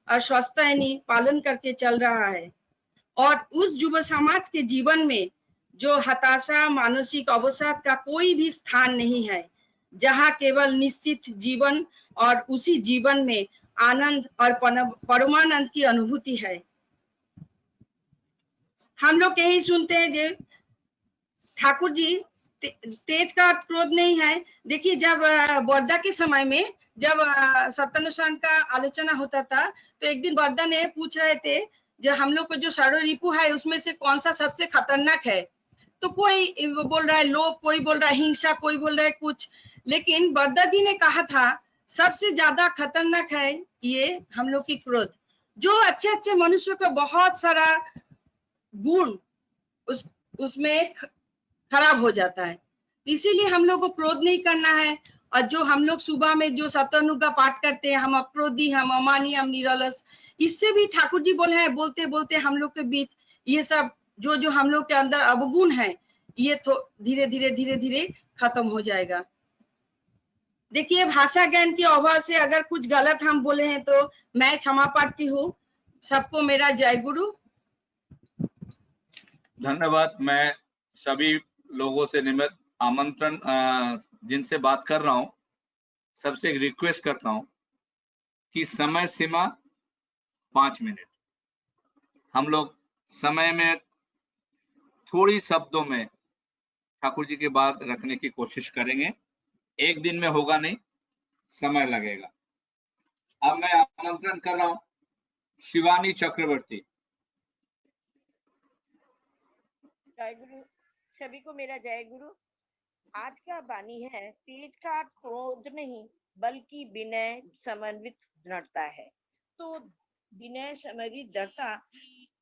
और स्वस्थायनी पालन करके चल रहा है। और उस युवा समाज के जीवन में जो हताशा, मानसिक अवसाद का कोई भी स्थान नहीं है, जहाँ केवल निश्चित जीवन और उसी जीवन में आनंद और परमानंद की अनुभूति है। हम लोग यही सुनते हैं जो ठाकुर जी तेज का क्रोध नहीं है। देखिए, जब बर्दा के समय में जब सत्यानुष्ठान का आलोचना होता था तो एक दिन बर्दा ने पूछ रहे थे जो हम लोग को जो षड रिपु है उसमें से कौन सा सबसे खतरनाक है, तो कोई बोल रहा है लोभ, कोई बोल रहा है हिंसा, कोई बोल रहा है कुछ, लेकिन बर्दा जी ने कहा था सबसे ज्यादा खतरनाक है ये हम लोग की क्रोध। जो अच्छे अच्छे मनुष्य का बहुत सारा गुण उसमें खराब हो जाता है, इसीलिए हम लोग को क्रोध नहीं करना है। और जो हम लोग सुबह में जो सतनु का पाठ करते हैं, हम अक्रोधी, हम अमानी, हम निरलस, इससे भी ठाकुर जी बोले हैं बोलते बोलते हम लोग के बीच ये सब जो हम लोग के अंदर अवगुण है ये तो धीरे धीरे खत्म हो जाएगा। देखिए, भाषा ज्ञान के अभाव से अगर कुछ गलत हम बोले हैं तो मैं क्षमा प्रार्थी हूँ। सबको मेरा जय गुरु। धन्यवाद। मैं सभी लोगों से आमंत्रण जिनसे बात कर रहा हूं, सबसे एक रिक्वेस्ट करता हूं कि समय सीमा 5 मिनट। हम लोग समय में थोड़ी शब्दों में ठाकुर जी की बात रखने की कोशिश करेंगे। एक दिन में होगा नहीं, समय लगेगा। अब मैं आमंत्रण कर रहा हूं शिवानी चक्रवर्ती। जय गुरु। सभी को मेरा जय गुरु। आज का वाणी है, तेज का क्रोध नहीं बल्कि विनय समन्वित दृढ़ता है। तो विनय समन्वित दृढ़ता,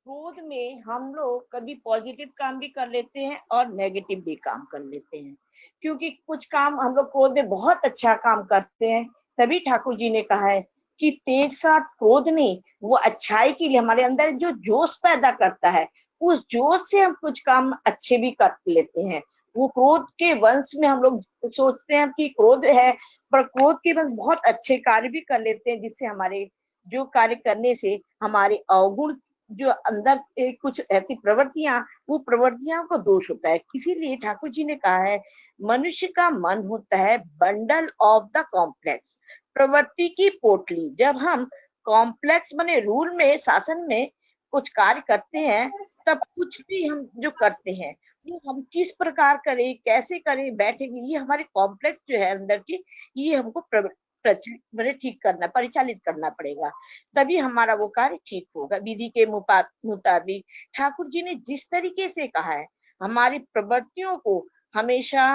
क्रोध में हम लोग कभी पॉजिटिव काम भी कर लेते हैं और नेगेटिव भी काम कर लेते हैं, क्योंकि कुछ काम हम लोग क्रोध में बहुत अच्छा काम करते हैं। तभी ठाकुर जी ने कहा है कि तेज का क्रोध नहीं, वो अच्छाई के लिए हमारे अंदर जो जोश पैदा करता है, उस जोश से हम कुछ काम अच्छे भी कर लेते हैं। वो क्रोध के वंश में हम लोग सोचते हैं कि क्रोध है, पर क्रोध के वंश बहुत अच्छे कार्य भी कर लेते हैं, जिससे हमारे जो कार्य करने से हमारे अवगुण जो अंदर कुछ ऐसी प्रवृत्तियां, वो प्रवृत्तियां को दोष होता है। इसीलिए ठाकुर जी ने कहा है मनुष्य का मन होता है बंडल ऑफ द कॉम्प्लेक्स, प्रवृत्ति की पोटली। जब हम कॉम्प्लेक्स बने रूल में, शासन में कुछ कार्य करते हैं, तब कुछ भी हम जो करते हैं वो हम किस प्रकार करें, कैसे करें, बैठेंगे, ये हमारे कॉम्प्लेक्स जो है अंदर की, ये हमको प्रचलित ठीक करना, परिचालित करना पड़ेगा, तभी हमारा वो कार्य ठीक होगा। विधि के मुताबिक ठाकुर जी ने जिस तरीके से कहा है, हमारी प्रवृत्तियों को हमेशा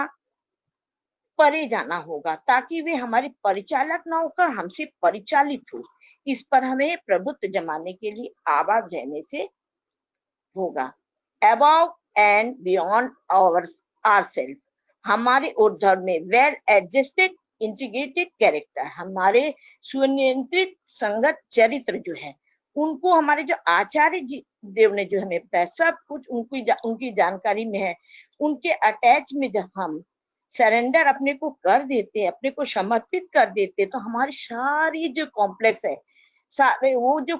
परे जाना होगा, ताकि वे हमारे परिचालक ना होकर हमसे परिचालित हो। इस पर हमें प्रभुत्व जमाने के लिए आबाद रहने से होगा। अबव एंड बियॉन्ड आवरसेल्फ, हमारे ऊर्ध्व में वेल एडजस्टेड इंटीग्रेटेड कैरेक्टर, हमारे सुनियंत्रित संगत चरित्र जो है, उनको हमारे जो आचार्य जी देव ने जो हमें बताया, सब कुछ उनकी जानकारी में है। उनके अटैच में जब हम सरेंडर अपने को कर देते हैं, अपने को समर्पित कर देते हैं, तो हमारी सारी जो कॉम्प्लेक्स है, सारे वो जो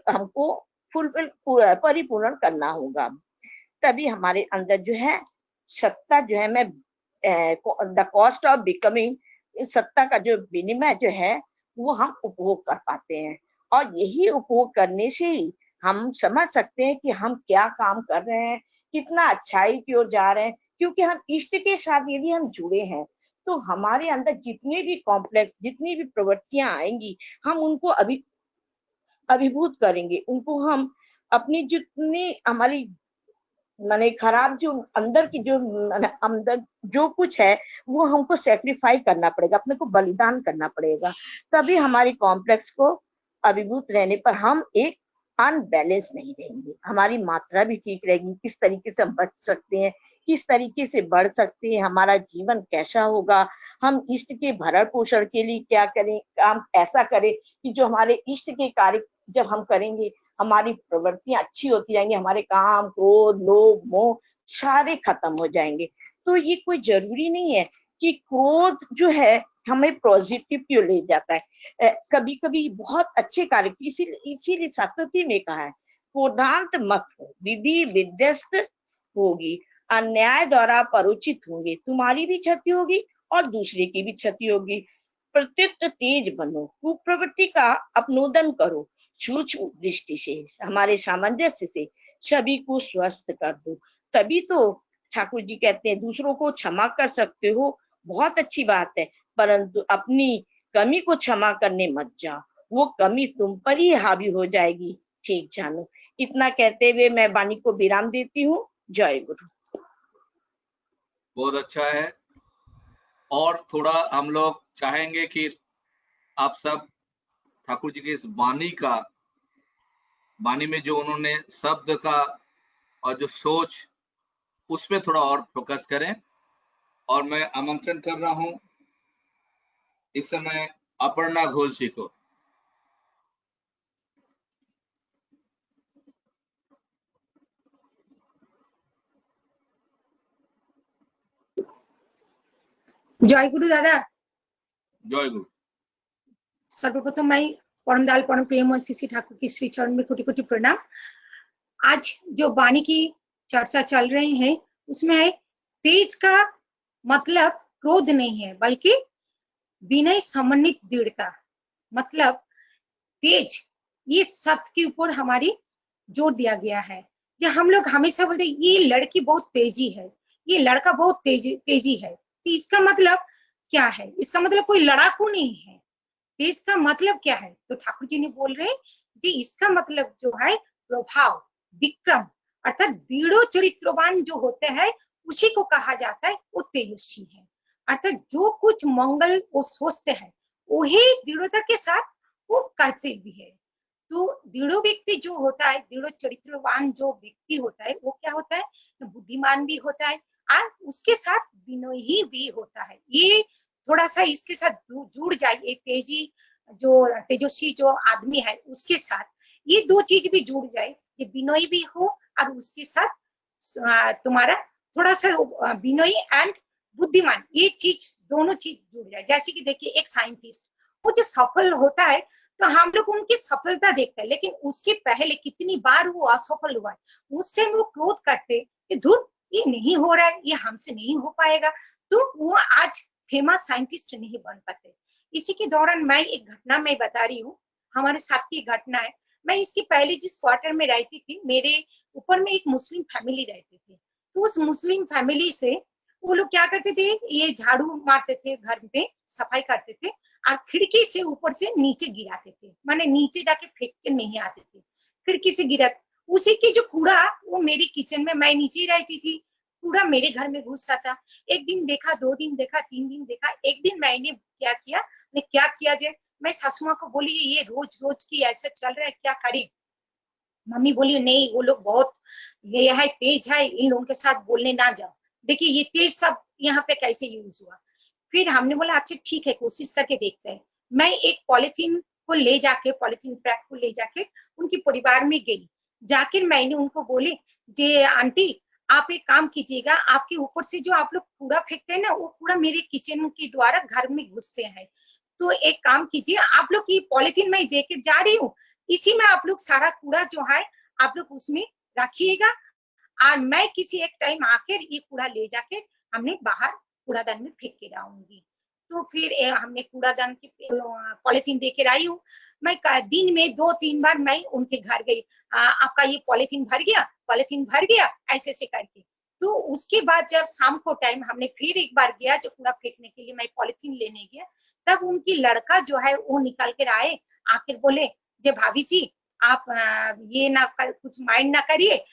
हमको फुलफिल परिपूर्ण करना होगा, तभी हमारे अंदर जो है सत्ता जो है, मैं द कॉस्ट ऑफ बिकमिंग, सत्ता का जो विनिमय जो है वो हम उपभोग कर पाते हैं। और यही उपभोग करने से ही हम समझ सकते हैं कि हम क्या काम कर रहे हैं, कितना अच्छाई की ओर जा रहे हैं। क्योंकि हम इष्ट के साथ यदि हम जुड़े हैं, तो हमारे अंदर जितने भी कॉम्प्लेक्स, जितनी भी प्रवृत्तियां आएंगी, हम उनको अभिभूत करेंगे, उनको हम अपनी जितनी हमारी माने खराब जो अंदर की जो अंदर जो कुछ है, वो हमको सेक्रीफाई करना पड़ेगा, अपने को बलिदान करना पड़ेगा, तभी हमारी कॉम्प्लेक्स को अभिभूत रहने पर हम एक अनबैलेंस नहीं रहेंगे, हमारी मात्रा भी ठीक रहेगी। किस तरीके से हम बच सकते हैं, किस तरीके से बढ़ सकते हैं, हमारा जीवन कैसा होगा, हम इष्ट के भरण पोषण के लिए क्या करें, काम ऐसा करें कि जो हमारे इष्ट के कार्य जब हम करेंगे, हमारी प्रवृत्तियां अच्छी होती जाएंगी, हमारे काम, क्रोध, लोभ, मोह सारे खत्म हो जाएंगे। तो ये कोई जरूरी नहीं है कि क्रोध जो है हमें पॉजिटिव क्यों ले जाता है। कभी कभी बहुत अच्छे कार्य, इसीलिए सतती में कहा है क्रोधांत मत हो, विधि विध्वस्त होगी, अन्याय द्वारा परोचित होंगे, तुम्हारी भी क्षति होगी और दूसरे की भी क्षति होगी। प्रत्युत तेज बनो, कुप्रवृत्ति का अपनोदन करो, सूक्ष्म दृष्टि से, हमारे सामंजस्य से सभी को स्वस्थ कर दो। तभी तो ठाकुर जी कहते हैं दूसरों को क्षमा कर सकते हो, बहुत अच्छी बात है, परंतु अपनी कमी को क्षमा करने मत जाओ, वो कमी तुम पर ही हावी हो जाएगी, ठीक जानो। इतना कहते हुए मैं वाणी को विराम देती हूँ। जय गुरु। बहुत अच्छा है। और थोड़ा हम लोग चाहेंगे कि आप सब ठाकुर जी की इस वाणी में जो उन्होंने शब्द का और जो सोच, उस पे थोड़ा और फोकस करें। और मैं आमंत्रण कर रहा हूं इस समय अपर्णा घोष जी को। जय गुरु दादा। जय गुरु। सर्वप्रथम मैं परम दयाल परम प्रेम श्री ठाकुर की श्री चरण में कोटि कोटि प्रणाम। आज जो वाणी की चर्चा चल रही है उसमें तेज का मतलब क्रोध नहीं है, बल्कि विनय समन्वित दृढ़ता। मतलब तेज, ये शब्द के ऊपर हमारी जोर दिया गया है। जो हम लोग हमेशा बोलते ये लड़की बहुत तेजी है, ये लड़का बहुत तेजी है, तो इसका मतलब क्या है? इसका मतलब कोई लड़ाकू नहीं है। तेज का मतलब क्या है? तो ठाकुर जी ने बोल रहे हैं कि इसका मतलब जो है प्रभाव, विक्रम, अर्थात दृढ़ चरित्रवान जो होते हैं उसी को कहा जाता है वो तेजस्वी है। अर्थात जो कुछ मंगल वो सोचते हैं वही दृढ़ता के साथ वो करते भी है। तो दृढ़ व्यक्ति जो होता है, दृढ़ चरित्रवान जो व्यक्ति होता है, वो क्या होता है? बुद्धिमान भी होता है और उसके साथ विनयी भी होता है। ये थोड़ा सा इसके साथ जुड़ जाइए, तेजस्वी जो आदमी है उसके साथ ये दो चीज भी जुड़ जाए, ये विनयी भी हो और उसके साथ तुम्हारा थोड़ा सा विनयी एंड बुद्धिमान, ये चीज दोनों चीज जुड़ जाए। जैसे कि देखिए एक साइंटिस्ट, जो सफल होता है तो हम लोग उनकी सफलता देखते हैं, लेकिन उसके पहले कितनी बार वो असफल हुआ है, उस टाइम वो क्रोध करते कि धुर ये नहीं हो रहा है, ये हमसे नहीं हो पाएगा, तो वो आज फेमस साइंटिस्ट नहीं बन पाते। इसी के दौरान मैं एक घटना मैं बता रही हूँ, हमारे साथ की घटना है। मैं इसके पहले जिस क्वार्टर में रहती थी, मेरे ऊपर में एक मुस्लिम फैमिली रहती थी। तो उस मुस्लिम फैमिली से वो लोग क्या करते थे, ये झाड़ू मारते थे, घर पे सफाई करते थे और खिड़की से ऊपर से नीचे गिराते थे, माने नीचे जाके फेंक के नहीं आते थे, खिड़की से गिरा। उसी की जो कूड़ा वो मेरी किचन में, मैं नीचे रहती थी, कूड़ा मेरे घर में घुसता था। एक दिन देखा, 2 दिन देखा, 3 दिन देखा। एक दिन मैंने क्या किया, मैं क्या किया जाए, मैं सासू माँ को बोली ये रोज रोज की ऐसा चल रहा है, क्या करें। मम्मी बोली नहीं, वो लोग बहुत ये है, तेज है, इन लोगों के साथ बोलने ना जाओ। देखिए ये तेज सब यहाँ पे कैसे यूज हुआ। फिर हमने बोला अच्छा ठीक है, कोशिश करके देखते हैं। मैं एक पॉलिथीन को ले जाके, पॉलिथीन पैक को ले जाके उनके परिवार में गई। जाकर मैंने उनको बोले जे आंटी आप एक काम कीजिएगा, आपके ऊपर से जो आप लोग कूड़ा फेंकते हैं ना, वो कूड़ा मेरे किचन के द्वारा घर में घुसते हैं। तो एक काम कीजिए, आप लोग की पॉलिथीन मैं देकर जा रही हूँ, इसी में आप लोग सारा कूड़ा जो है आप लोग उसमें रखिएगा, और मैं किसी एक टाइम आकर ये कूड़ा ले जाके हमने बाहर कूड़ादान में फेंक के आऊंगी। तो फिर हमने कूड़ादान की पॉलिथीन देकर आई हूँ। मैं दिन में 2-3 बार मैं उनके घर गई, आपका ये पॉलिथीन भर गया, पॉलिथीन भर गया, ऐसे ऐसे करके। तो उसके बाद जब शाम को टाइम हमने फिर एक बार गया, जो कूड़ा फेंकने के लिए मैं पॉलिथीन लेने गया, तब उनकी लड़का जो है वो निकल कर आए, आकर बोले जे भाभी जी आप ये ना कुछ माइंड ना करिए,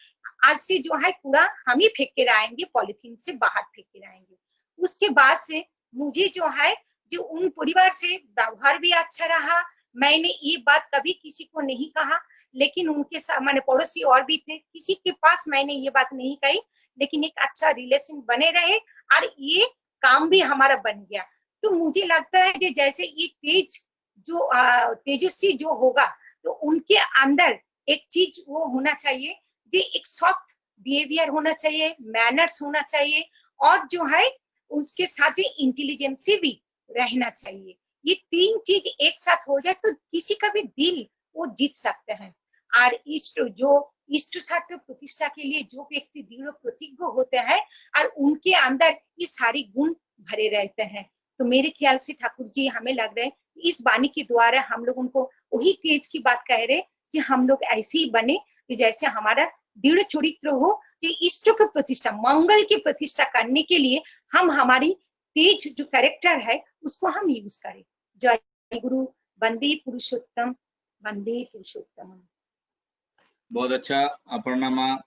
आज से जो है कूड़ा हम ही फेंक के आएंगे, पॉलिथीन से बाहर फेंक के आएंगे। उसके बाद से मुझे जो है, जो उन परिवार से व्यवहार भी अच्छा रहा। मैंने ये बात कभी किसी को नहीं कहा, लेकिन उनके साथ मैंने पड़ोसी और भी थे, किसी के पास मैंने ये बात नहीं कही, लेकिन एक अच्छा रिलेशन बने रहे और ये काम भी हमारा बन गया। तो मुझे लगता है कि जैसे ये तेज जो तेजस्वी जो होगा, तो उनके अंदर एक चीज वो होना चाहिए, जो एक सॉफ्ट बिहेवियर होना चाहिए, मैनर्स होना चाहिए, और जो है उसके साथ इंटेलिजेंसी भी रहना चाहिए। ये 3 चीज एक साथ हो जाए तो किसी का भी दिल वो जीत सकते हैं। और इष्ट स्वार्थ प्रतिष्ठा के लिए जो व्यक्ति दृढ़ प्रतिज्ञ होते हैं और उनके अंदर ये सारी गुण भरे रहते हैं, तो मेरे ख्याल से ठाकुर जी हमें लग रहा है इस वाणी के द्वारा हम लोग उनको वही तेज की बात कह रहे कि हम लोग ऐसे ही बने कि जैसे हमारा दृढ़ चरित्र हो, कि इष्ट की प्रतिष्ठा, मंगल की प्रतिष्ठा करने के लिए हम हमारी तेज जो कैरेक्टर है उसको हम यूज करें। जय गुरु। वंदे पुरुषोत्तम, वंदे पुरुषोत्तम। बहुत अच्छा अपर्णा माँ।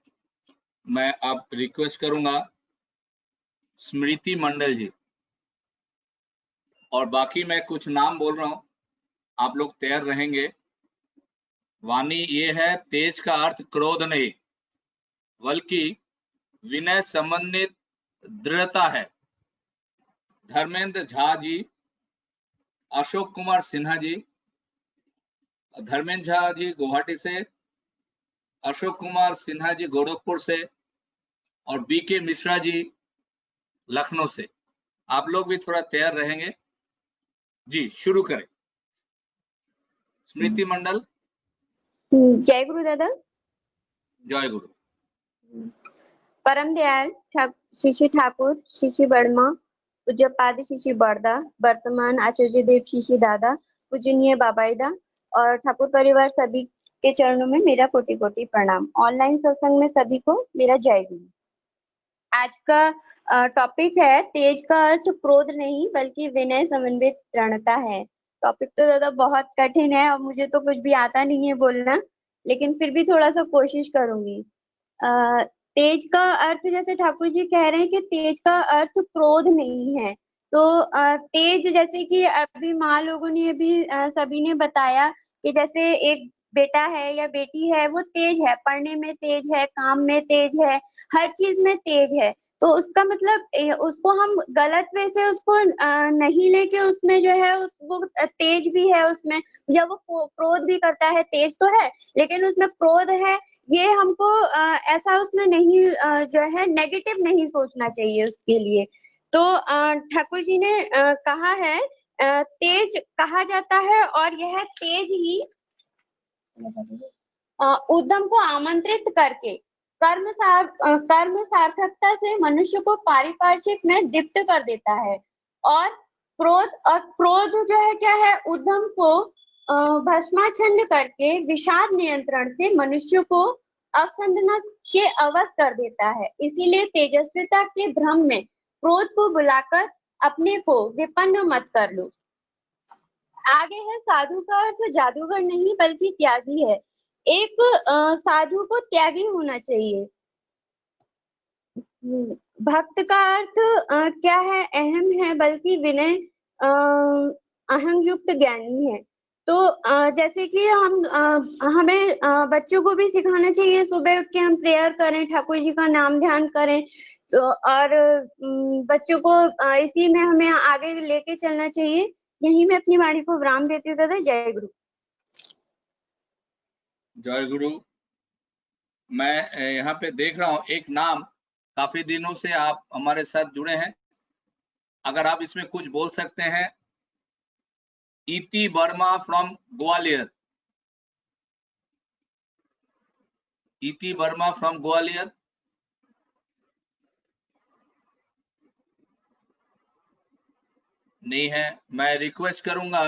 मैं अब रिक्वेस्ट करूंगा स्मृति मंडल जी, और बाकी मैं कुछ नाम बोल रहा हूं, आप लोग तैयार रहेंगे। वाणी ये है, तेज का अर्थ क्रोध नहीं बल्कि विनय समन्वित दृढ़ता है। धर्मेंद्र झा जी, अशोक कुमार सिन्हा जी, धर्मेंद्र झा जी गुवाहाटी से, अशोक कुमार सिन्हा जी गोरखपुर से, और बीके मिश्रा जी लखनऊ से। आप लोग भी थोड़ा तैयार रहेंगे जी। शुरू करें। स्मृति मंडल। जय गुरु दादा। जय गुरु। परम दयाल शिशि ठाकुर, शिशि वर्मा, पूज्यपाद शिशि बड़दा, वर्तमान आचार्य देव शिशि दादा, पूजनीय बाबाईदा और ठाकुर परिवार सभी के चरणों में मेरा कोटि कोटि प्रणाम। ऑनलाइन सत्संग में सभी को मेरा जय गुरु। आज का टॉपिक है तेज का अर्थ क्रोध नहीं बल्कि विनय समन्वित दृढ़ता है। टॉपिक तो दादा बहुत कठिन है और मुझे तो कुछ भी आता नहीं है बोलना, लेकिन फिर भी थोड़ा सा कोशिश करूंगी। तेज का अर्थ, जैसे ठाकुर जी कह रहे हैं कि तेज का अर्थ क्रोध नहीं है, तो तेज जैसे कि अभी माँ लोगों ने भी सभी ने बताया कि जैसे एक बेटा है या बेटी है, वो तेज है, पढ़ने में तेज है, काम में तेज है, हर चीज में तेज है, तो उसका मतलब उसको हम गलत वे से उसको नहीं लेके उसमें जो है वो तेज भी है उसमें, या वो क्रोध भी करता है, तेज तो है लेकिन उसमें क्रोध है, ये हमको ऐसा उसमें नहीं जो है नेगेटिव नहीं सोचना चाहिए उसके लिए। तो ठाकुर जी ने कहा है तेज कहा जाता है और यह तेज ही उद्यम को आमंत्रित करके कर्म सार्थकता से मनुष्य को पारिपार्श्विक में दीप्त कर देता है। और क्रोध जो है क्या है, उद्यम को भस्माच्छन्न करके विषाद नियंत्रण से मनुष्य को अवसंधना के अवश कर देता है। इसीलिए तेजस्विता के भ्रम में क्रोध को बुलाकर अपने को विपन्न मत कर लो। आगे है, साधु का अर्थ जादूगर नहीं बल्कि त्यागी है। एक साधु को त्यागी होना चाहिए। भक्त का अर्थ क्या है, अहम है बल्कि विनय अहंग युक्त ज्ञानी है। तो जैसे कि हमें बच्चों को भी सिखाना चाहिए, सुबह उठ के हम प्रेयर करें, ठाकुर जी का नाम ध्यान करें, तो और बच्चों को इसी में हमें आगे लेके चलना चाहिए। यही मैं अपनी वाणी को विराम देती हूँ दादा। जय गुरु। जय गुरु। मैं यहाँ पे देख रहा हूँ एक नाम, काफी दिनों से आप हमारे साथ जुड़े हैं, अगर आप इसमें कुछ बोल सकते हैं। इति वर्मा फ्रॉम ग्वालियर। इति वर्मा फ्रॉम ग्वालियर। नहीं है। मैं रिक्वेस्ट करूंगा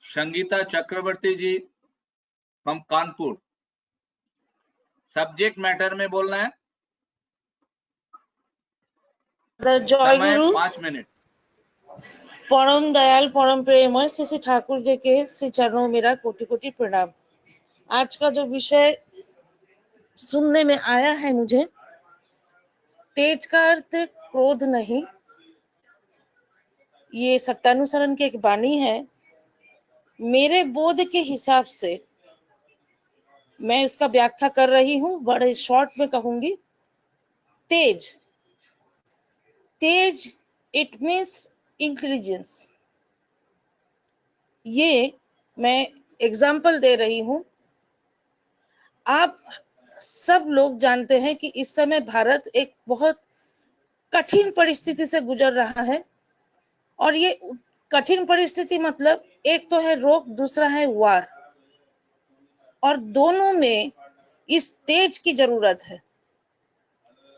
संगीता चक्रवर्ती जी फ्रॉम कानपुर, सब्जेक्ट मैटर में बोलना है। जय गुरु। 5 मिनट। परम दयाल परम प्रेममय श्री श्री ठाकुर जी के श्री चरणों में मेरा कोटि कोटि प्रणाम। आज का जो विषय सुनने में आया है मुझे, तेज का अर्थ क्रोध नहीं, ये सत्यानुसरण की एक वाणी है। मेरे बोध के हिसाब से मैं उसका व्याख्या कर रही हूँ, बड़े शॉर्ट में कहूंगी। तेज इट मीन्स इंटेलिजेंस। ये मैं एग्जाम्पल दे रही हूँ। आप सब लोग जानते हैं कि इस समय भारत एक बहुत कठिन परिस्थिति से गुजर रहा है, और ये कठिन परिस्थिति मतलब एक तो है रोग, दूसरा है वार, और दोनों में इस तेज की जरूरत है।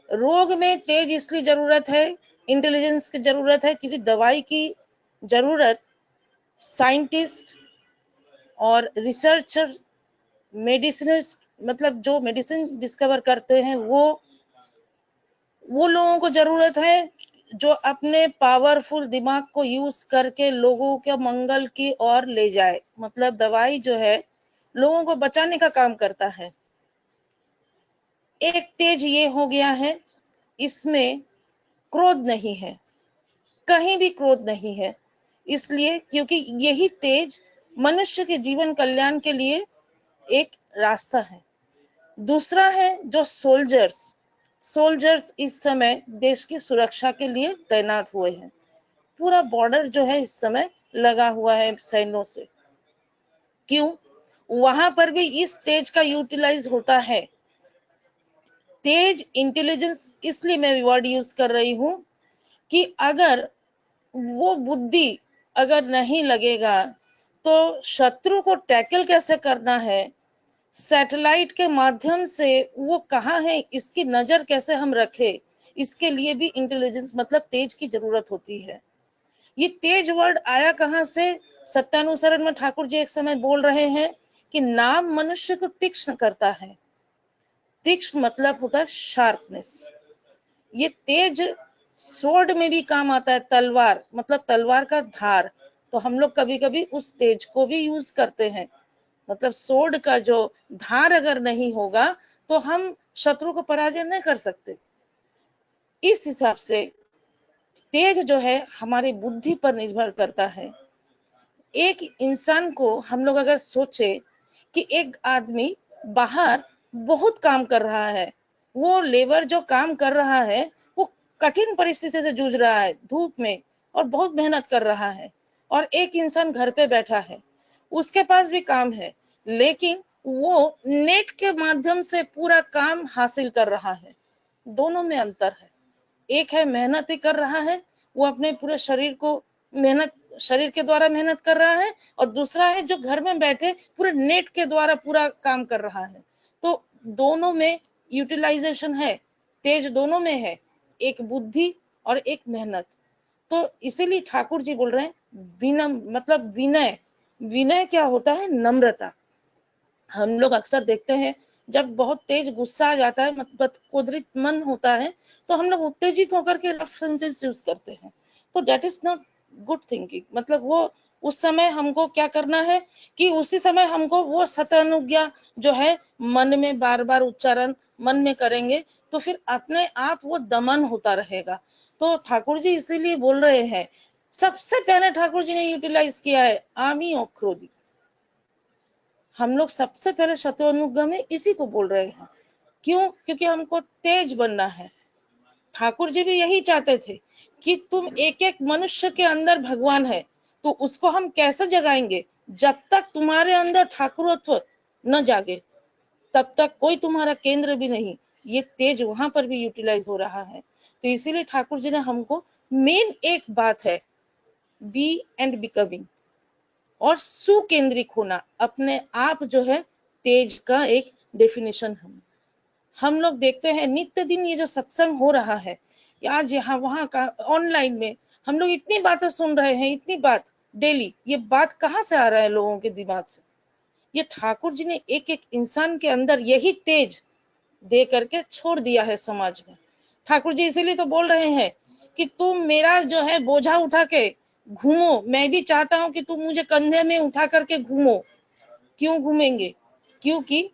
रोग में तेज इसलिए जरूरत है, इंटेलिजेंस की जरूरत है, क्योंकि दवाई की जरूरत साइंटिस्ट और रिसर्चर, मेडिसिनिस्ट, मतलब जो मेडिसिन डिस्कवर करते हैं वो लोगों को जरूरत है जो अपने पावरफुल दिमाग को यूज करके लोगों के मंगल की ओर ले जाए। मतलब दवाई जो है लोगों को बचाने का काम करता है। एक तेज ये हो गया है, इसमें क्रोध नहीं है, कहीं भी क्रोध नहीं है, इसलिए क्योंकि यही तेज मनुष्य के जीवन कल्याण के लिए एक रास्ता है। दूसरा है जो सोल्जर्स इस समय देश की सुरक्षा के लिए तैनात हुए हैं। पूरा बॉर्डर जो है इस समय लगा हुआ है सैन्यों से। क्यों? वहां पर भी इस तेज का यूटिलाइज होता है। तेज इंटेलिजेंस इसलिए मैं वर्ड यूज कर रही हूं कि अगर वो बुद्धि अगर नहीं लगेगा तो शत्रु को टैकल कैसे करना है, सैटेलाइट के माध्यम से वो कहाँ है इसकी नजर कैसे हम रखें, इसके लिए भी इंटेलिजेंस मतलब तेज की जरूरत होती है। ये तेज वर्ड आया कहाँ से? सत्यानुसरण में ठाकुर जी एक समय बोल रहे हैं कि नाम मनुष्य को तीक्ष्ण करता है। तीक्ष्ण मतलब होता है शार्पनेस। ये तेज स्वॉर्ड में भी काम आता है, तलवार मतलब तलवार का धार, तो हम लोग कभी कभी उस तेज को भी यूज करते हैं। मतलब स्वॉर्ड का जो धार अगर नहीं होगा तो हम शत्रु को पराजय नहीं कर सकते। इस हिसाब से तेज जो है हमारी बुद्धि पर निर्भर करता है। एक इंसान को हम लोग अगर सोचे कि एक आदमी बाहर बहुत काम कर रहा है, वो लेबर जो काम कर रहा है वो कठिन परिस्थिति से जूझ रहा है धूप में और बहुत मेहनत कर रहा है, और एक इंसान घर पे बैठा है, उसके पास भी काम है लेकिन वो नेट के माध्यम से पूरा काम हासिल कर रहा है। दोनों में अंतर है। एक है मेहनत ही कर रहा है, वो अपने पूरे शरीर को मेहनत शरीर के द्वारा मेहनत कर रहा है और दूसरा है जो घर में बैठे पूरे नेट के द्वारा पूरा काम कर रहा है। तो दोनों में यूटिलाइजेशन है, तेज दोनों में है, एक बुद्धि और एक मेहनत। तो इसीलिए ठाकुर जी बोल रहे हैं विनम मतलब विनय। विनय क्या होता है? नम्रता। हम लोग अक्सर देखते हैं जब बहुत तेज गुस्सा आ जाता है, मतलब क्रोधित मन होता है, तो हम लोग उत्तेजित होकर के रफ सेंटेंस यूज करते हैं। तो that is not good thinking. मतलब वो उस समय हमको क्या करना है कि उसी समय हमको वो सतानुज्ञा जो है मन में बार बार उच्चारण मन में करेंगे तो फिर अपने आप वो दमन होता रहेगा। तो ठाकुर जी इसीलिए बोल रहे हैं, सबसे पहले ठाकुर जी ने यूटिलाइज किया है आमी और क्रोधी। हम लोग सबसे पहले शत्रुनुग्रह में इसी को बोल रहे हैं। क्यों? क्योंकि हमको तेज बनना है। ठाकुर जी भी यही चाहते थे कि तुम एक एक मनुष्य के अंदर भगवान है, तो उसको हम कैसे जगाएंगे? जब तक तुम्हारे अंदर ठाकुरत्व न जागे तब तक कोई तुम्हारा केंद्र भी नहीं। ये तेज वहां पर भी यूटिलाइज हो रहा है। तो इसीलिए ठाकुर जी ने हमको मेन एक बात है बी एंड बिकमिंग और सुकेंद्रिक होना, अपने आप जो है तेज का एक डेफिनेशन है। हम लोग देखते हैं नित्य दिन ये जो सत्संग हो रहा है, आज यहाँ वहां का ऑनलाइन में हम लोग इतनी बातें सुन रहे हैं, इतनी बात डेली। ये बात कहाँ से आ रहा है लोगों के दिमाग से? ये ठाकुर जी ने एक एक इंसान के अंदर यही तेज दे करके छोड़ दिया है समाज में। ठाकुर जी इसीलिए तो बोल रहे हैं कि तुम मेरा जो है बोझा उठा के घूमो। मैं भी चाहता हूं कि तुम मुझे कंधे में उठा करके घूमो। क्यों घूमेंगे? क्योंकि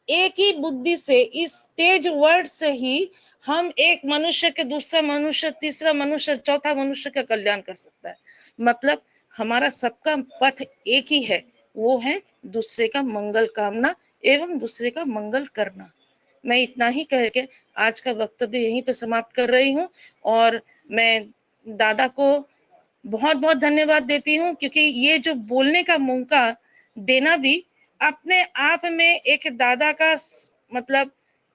एक ही बुद्धि से, इस तेज वर्ड से ही हम एक मनुष्य के दूसरा मनुष्य, तीसरा मनुष्य, चौथा मनुष्य का कल्याण कर सकता है। मतलब हमारा सबका पथ एक ही है, वो है दूसरे का मंगल कामना एवं दूसरे का मंगल करना। मैं इतना ही कह के आज का वक्तव्य यहीं पे समाप्त कर रही हूँ और मैं दादा को बहुत बहुत धन्यवाद देती हूँ, क्योंकि ये जो बोलने का मौका देना भी अपने आप में एक दादा का मतलब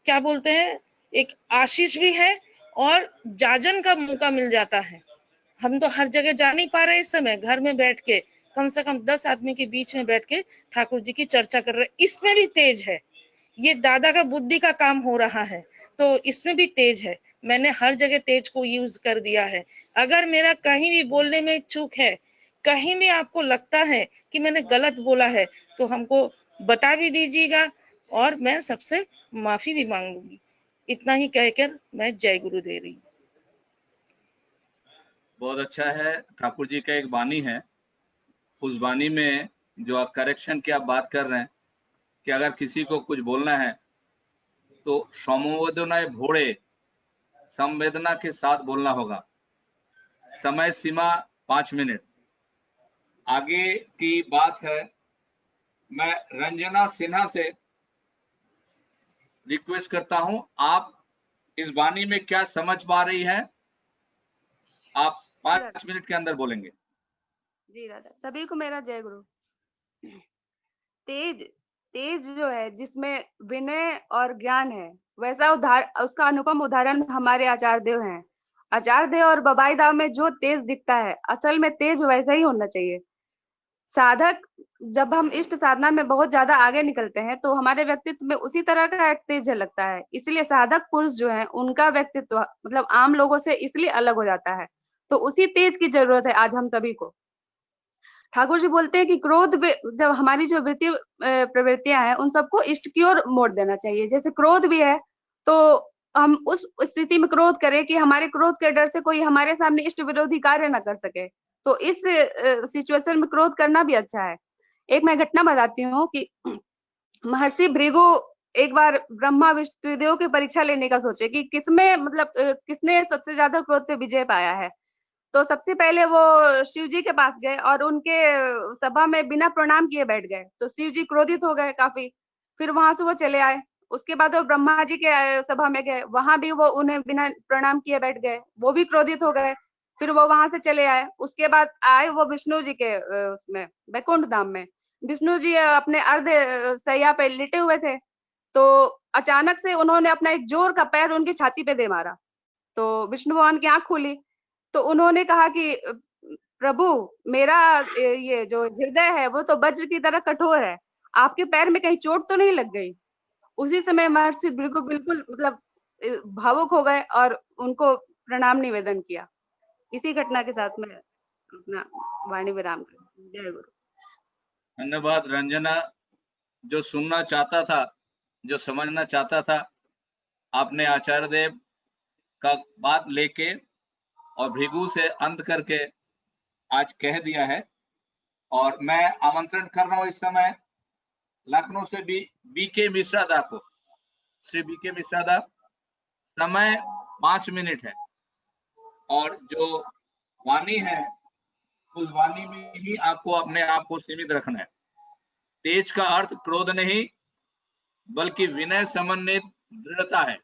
क्या बोलते हैं, एक आशीष भी है और जाजन का मौका मिल जाता है। हम तो हर जगह जा नहीं पा रहे इस समय, घर में बैठ के कम से कम 10 आदमी के बीच में बैठ के ठाकुर जी की चर्चा कर रहे, इसमें भी तेज है। ये दादा का बुद्धि का काम हो रहा है, तो इसमें भी तेज है। मैंने हर जगह तेज को यूज कर दिया है। अगर मेरा कहीं भी बोलने में चूक है, कहीं भी आपको लगता है कि मैंने गलत बोला है, तो हमको बता भी दीजिएगा और मैं सबसे माफी भी मांग लूंगी। इतना ही कहकर मैं जय गुरु दे रही हूँ। बहुत अच्छा है। ठाकुर जी का एक वाणी है, उस वाणी में जो करेक्शन की आप बात कर रहे हैं कि अगर किसी को कुछ बोलना है तो समवेदनाएं भोड़े संवेदना के साथ बोलना होगा। समय सीमा 5 मिनट। आगे की बात है, मैं रंजना सिन्हा से रिक्वेस्ट करता हूं, आप इस वाणी में क्या समझ पा रही हैं? आप 5 मिनट के अंदर बोलेंगे। जी दादा, सभी को मेरा जय गुरु। तेज तेज जो है जिसमें विनय और ज्ञान है, वैसा उसका अनुपम उदाहरण हमारे आचार्य देव हैं। आचार्य देव और बबाई दाव में जो तेज दिखता है, असल में तेज वैसा ही होना चाहिए। साधक जब हम इष्ट साधना में बहुत ज्यादा आगे निकलते हैं तो हमारे व्यक्तित्व में उसी तरह का एक तेज झलकता है। इसलिए साधक पुरुष जो है उनका व्यक्तित्व मतलब आम लोगों से इसलिए अलग हो जाता है। तो उसी तेज की जरूरत है आज हम सभी को। ठाकुर जी बोलते हैं कि क्रोध जब हमारी जो प्रवृत्तियां हैं उन सबको इष्ट की ओर मोड़ देना चाहिए। जैसे क्रोध भी है तो हम उस स्थिति में क्रोध करें कि हमारे क्रोध के डर से कोई हमारे सामने इष्ट विरोधी कार्य न कर सके। तो इस सिचुएशन में क्रोध करना भी अच्छा है। एक मैं घटना बताती हूँ कि महर्षि भृगु एक बार ब्रह्मा विष्णुदेव की परीक्षा लेने का सोचे कि किसमें मतलब किसने सबसे ज्यादा क्रोध पे विजय पाया है। तो सबसे पहले वो शिव जी के पास गए और उनके सभा में बिना प्रणाम किए बैठ गए। तो शिव जी क्रोधित हो गए काफी। फिर वहां से वो चले आए। उसके बाद वो ब्रह्मा जी के सभा में गए, वहां भी वो उन्हें बिना प्रणाम किए बैठ गए, वो भी क्रोधित हो गए। फिर वो वहां से चले आए। उसके बाद आए वो विष्णु जी के उसमें वैकुंठ धाम में। विष्णु जी अपने अर्ध शैया पे लेटे हुए थे। तो अचानक से उन्होंने अपना एक जोर का पैर उनकी छाती पे दे मारा। तो विष्णु भगवान की आंख खुली। तो उन्होंने कहा कि प्रभु मेरा ये जो हृदय है वो तो वज्र की तरह कठोर है, आपके पैर में कहीं चोट तो नहीं लग गई। उसी समय महर्षि बिल्कुल बिल्कुल मतलब भावुक हो गए और उनको प्रणाम निवेदन किया। इसी घटना के साथ में अपना वाणी विराम कर। जय गुरु। धन्यवाद रंजना। जो सुनना चाहता था, जो समझना चाहता था, आपने आचार्य देव का बात लेके और भृगु से अंत करके आज कह दिया है। और मैं आमंत्रण कर रहा हूं इस समय लखनऊ से बीके मिश्रा दा को। श्री बीके मिश्रा दा, समय 5 मिनट है और जो वाणी है उस वाणी में ही आपको अपने आप को सीमित रखना है। तेज का अर्थ क्रोध नहीं बल्कि विनय समन्वित दृढ़ता है।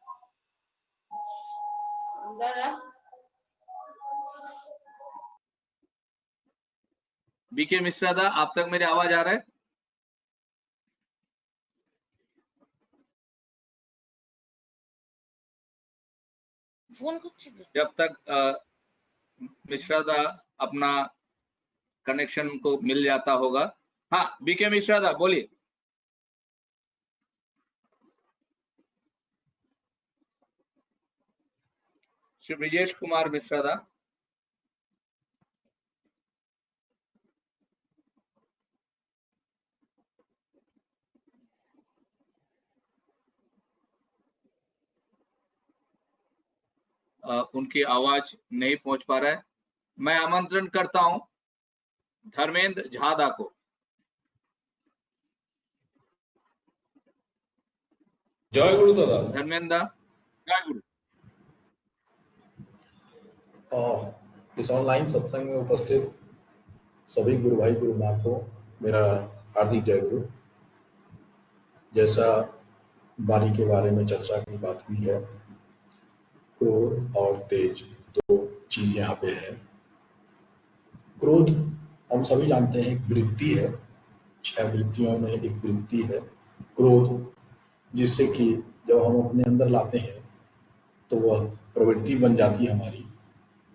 बीके मिश्रा दा, आप तक मेरी आवाज आ रहा है? जब तक मिश्रा दा अपना कनेक्शन को मिल जाता होगा। हाँ बीके मिश्रा दा बोलिए। श्री ब्रिजेश कुमार मिश्रा दा। उनकी आवाज नहीं पहुंच पा रहा है। मैं आमंत्रण करता हूं धर्मेंद्र झादा को। जय गुरु दादा। धर्मेंद्र, जय गुरु। इस ऑनलाइन सत्संग में उपस्थित सभी गुरु भाई गुरु माँ को मेरा हार्दिक जय गुरु। जैसा वाणी के बारे में चर्चा की बात हुई है, क्रोध और तेज दो चीज यहाँ पे है। क्रोध हम सभी जानते हैं एक वृत्ति है, 6 वृत्तियों में एक वृत्ति है क्रोध, जिससे कि जब हम अपने अंदर लाते हैं तो वह प्रवृत्ति बन जाती है हमारी,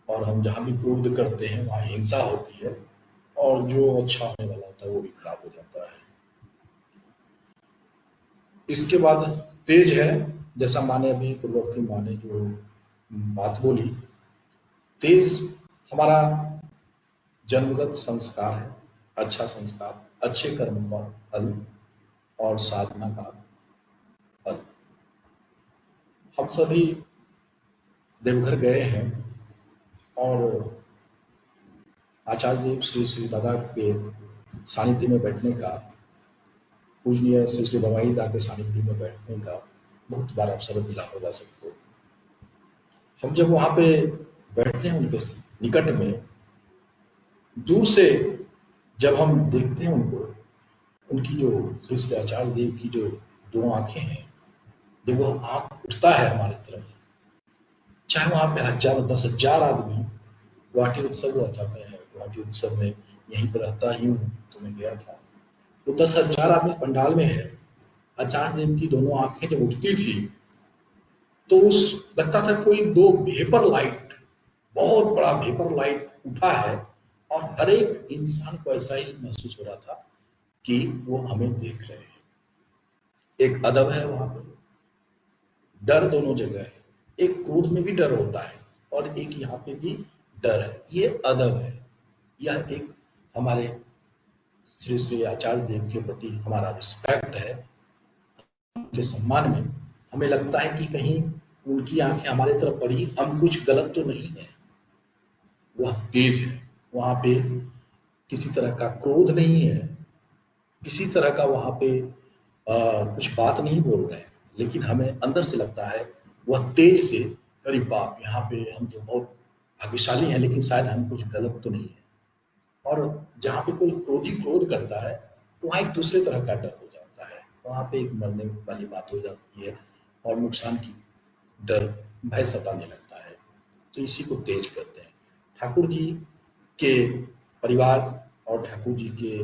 और हम जहाँ भी क्रोध करते हैं वहाँ हिंसा होती है और जो अच्छा होने वाला होता है वो भी खराब हो जाता है। इसके बाद तेज है, जैसा माने अभी पूर्ववर्ती माने जो बात बोली, तेज हमारा जन्मगत संस्कार है, अच्छा संस्कार, अच्छे कर्म का फल और साधना का फल। हम सभी देवघर गए हैं और आचार्य देव श्री श्री दादा के सानिध्य में बैठने का, पूजनीय श्री श्री बवाई दा के सानिध्य में बैठने का बहुत बार अवसर मिला होगा सबको। हम जब वहां पे बैठते हैं उनके निकट में, दूर से जब हम देखते हैं उनको, उनकी जो श्री श्री आचार्य देव की जो 2 आंखें हैं, जब वो आंख उठता है हमारी तरफ, चाहे वहां पे 10,000 आदमी, गुवाहाटी उत्सव हुआ था, मैं गुवाहाटी उत्सव में यहीं पर रहता ही हूँ तो मैं गया था, तो 10,000 आदमी पंडाल में है, आचार्य देव की दोनों आंखें जब उठती थी तो उस लगता था कोई 2 वेपर लाइट, बहुत बड़ा वेपर लाइट उठा है और हर एक इंसान को ऐसा ही महसूस हो रहा था कि वो हमें देख रहे हैं। एक अदब है वहां पे, डर दोनों जगह है, एक क्रोध में भी डर होता है और एक यहाँ पे भी डर है, ये अदब है। यह एक हमारे श्री श्री आचार्य देव के प्रति हमारा रिस्पेक्ट है, उनके सम्मान में हमें लगता है कि कहीं उनकी आंखें हमारे तरफ पड़ी, हम कुछ गलत तो नहीं है। वह तेज है, वहां पे किसी तरह का क्रोध नहीं है, किसी तरह का वहां पे कुछ बात नहीं बोल रहे हैं, लेकिन हमें अंदर से लगता है वह तेज से, अरे बाप, यहाँ पे हम तो बहुत भाग्यशाली हैं, लेकिन शायद हम कुछ गलत तो नहीं है। और जहाँ पे कोई क्रोधी क्रोध करता है तो वहाँ एक दूसरे तरह का डर हो जाता है, वहाँ पे एक मरने वाली बात हो जाती है और नुकसान की डर, भय सताने लगता है, तो इसी को तेज कहते हैं। ठाकुर जी के परिवार और ठाकुर जी के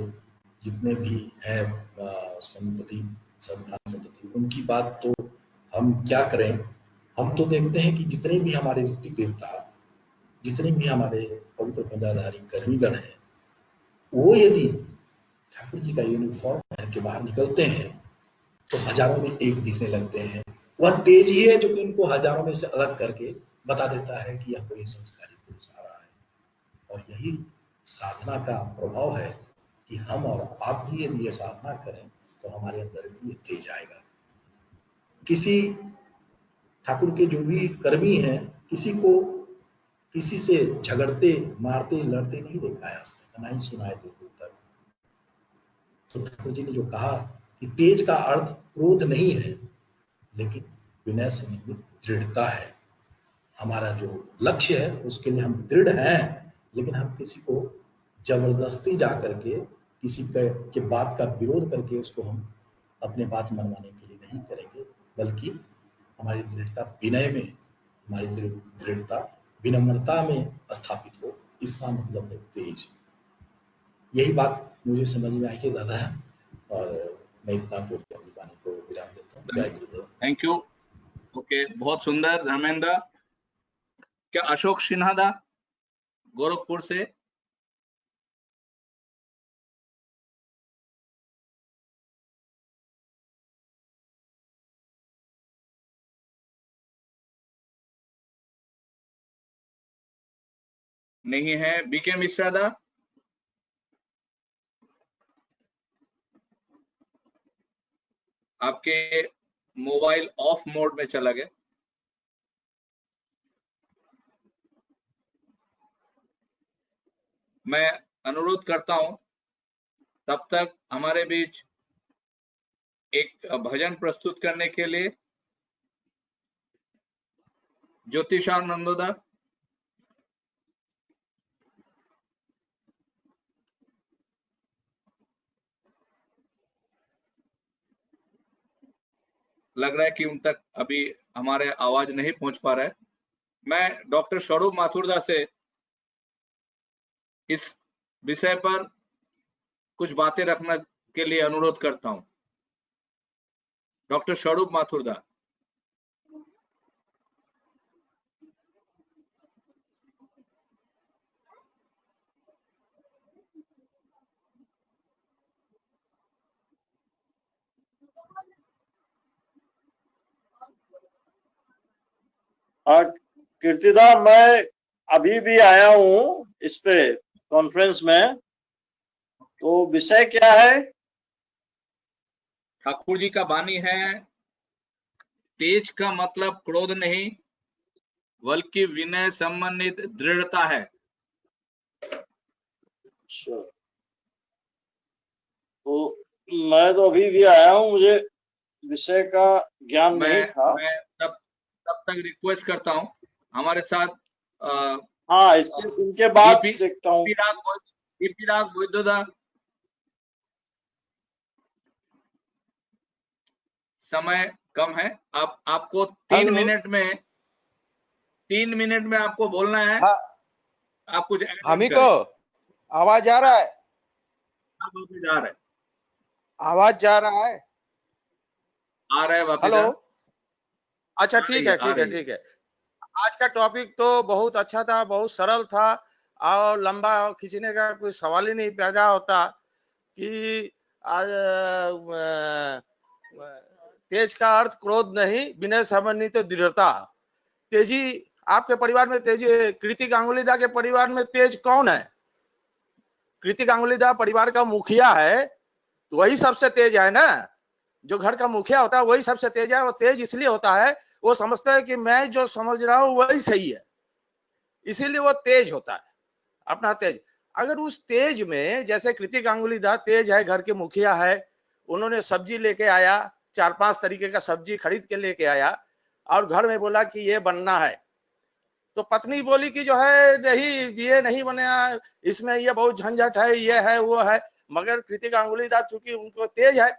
जितने भी हैं संतति, संतान संतति, उनकी बात तो हम क्या करें। हम तो देखते हैं कि जितने भी हमारे ऋतिक देवता जितने भी हमारे पवित्र पंजाधारी कर्मीगण हैं, वो यदि ठाकुर जी का यूनिफॉर्म पहन के बाहर निकलते हैं तो हजारों में एक दिखने लगते हैं। वह तेज ही है जो कि उनको हजारों में से अलग करके बता देता है कि यह कोई संस्कारी पुरुष आ रहा है। और यही साधना का प्रभाव है कि हम और आप भी यदि ये साधना करें तो हमारे अंदर भी ये तेज आएगा। किसी ठाकुर के जो भी कर्मी हैं, किसी को किसी से झगड़ते, मारते, लड़ते नहीं देखा है आज तक, ना ही सुना है दूर तक। तो ठाकुर जी ने जो कहा कि तेज का अर्थ क्रोध नहीं है, लेकिन विनय से निर्मित दृढ़ता है। हमारा जो लक्ष्य है उसके लिए हम दृढ़ हैं, लेकिन हम किसी को जबरदस्ती जा करके किसी के बात का विरोध करके उसको हम अपने बात मनवाने के लिए नहीं करेंगे, बल्कि हमारी दृढ़ता विनय में, हमारी दृढ़ता विनम्रता में स्थापित हो। इसका मतलब है तेज। यही बात मुझे समझ में आई है दादा, और मैं इतना बोल के अपनी वाणी को विराम देता हूँ। जय गुरुदेव। Thank you. ओके, बहुत सुंदर धर्मेंद्र। क्या अशोक सिन्हा दा गोरखपुर से? नहीं है। बीके मिश्रा दा? आपके मोबाइल ऑफ मोड में चला गया। मैं अनुरोध करता हूं तब तक हमारे बीच एक भजन प्रस्तुत करने के लिए ज्योतिषा नंदोदा। लग रहा है कि उन तक अभी हमारे आवाज नहीं पहुंच पा रहा है। मैं डॉक्टर स्वरूप माथुरदा से इस विषय पर कुछ बातें रखने के लिए अनुरोध करता हूं। डॉक्टर स्वरूप माथुरदा। कीर्तिदा, मैं अभी भी आया हूँ इस पे कॉन्फ्रेंस में, तो विषय क्या है? ठाकुर जी का वाणी है, तेज का मतलब क्रोध नहीं बल्कि विनय संबंधित दृढ़ता है। अच्छा, तो मैं तो अभी भी आया हूँ, मुझे विषय का ज्ञान नहीं था। मैं तब तक रिक्वेस्ट करता हूँ हमारे साथ हाँ, इनके बाद देखता हूँ। दीपिराग बुद्धदा। समय कम है, आपको 3 मिनट में आपको बोलना है। हाँ, आप कुछ हमी को आवाज आ रहा है? आवाज जा रहा है? आ रहा है वापस। हेलो। अच्छा, ठीक है। आज का टॉपिक तो बहुत अच्छा था, बहुत सरल था, और लंबा खींचने का कोई सवाल ही नहीं पैदा होता कि आज तेज का अर्थ क्रोध नहीं, विनय समन्वित दृढ़ता। तेजी आपके परिवार में, तेजी कृति गांगुली दा के परिवार में तेज कौन है? कृति गांगुली दा परिवार का मुखिया है, तो वही सबसे तेज है ना। जो घर का मुखिया होता है वही सबसे तेज है। वो तेज इसलिए होता है, वो समझता है कि मैं जो समझ रहा हूं वही सही है, इसीलिए वो तेज होता है, अपना तेज। अगर उस तेज में, जैसे कृति गांगुली दा तेज है, घर के मुखिया है, उन्होंने सब्जी लेके आया, 4-5 तरीके का सब्जी खरीद के लेके आया और घर में बोला कि ये बनना है, तो पत्नी बोली कि जो है नहीं, ये नहीं बनेगा, इसमें ये बहुत झंझट है, ये है वो है। मगर कृति गांगुली दा चूंकि उनको तेज है,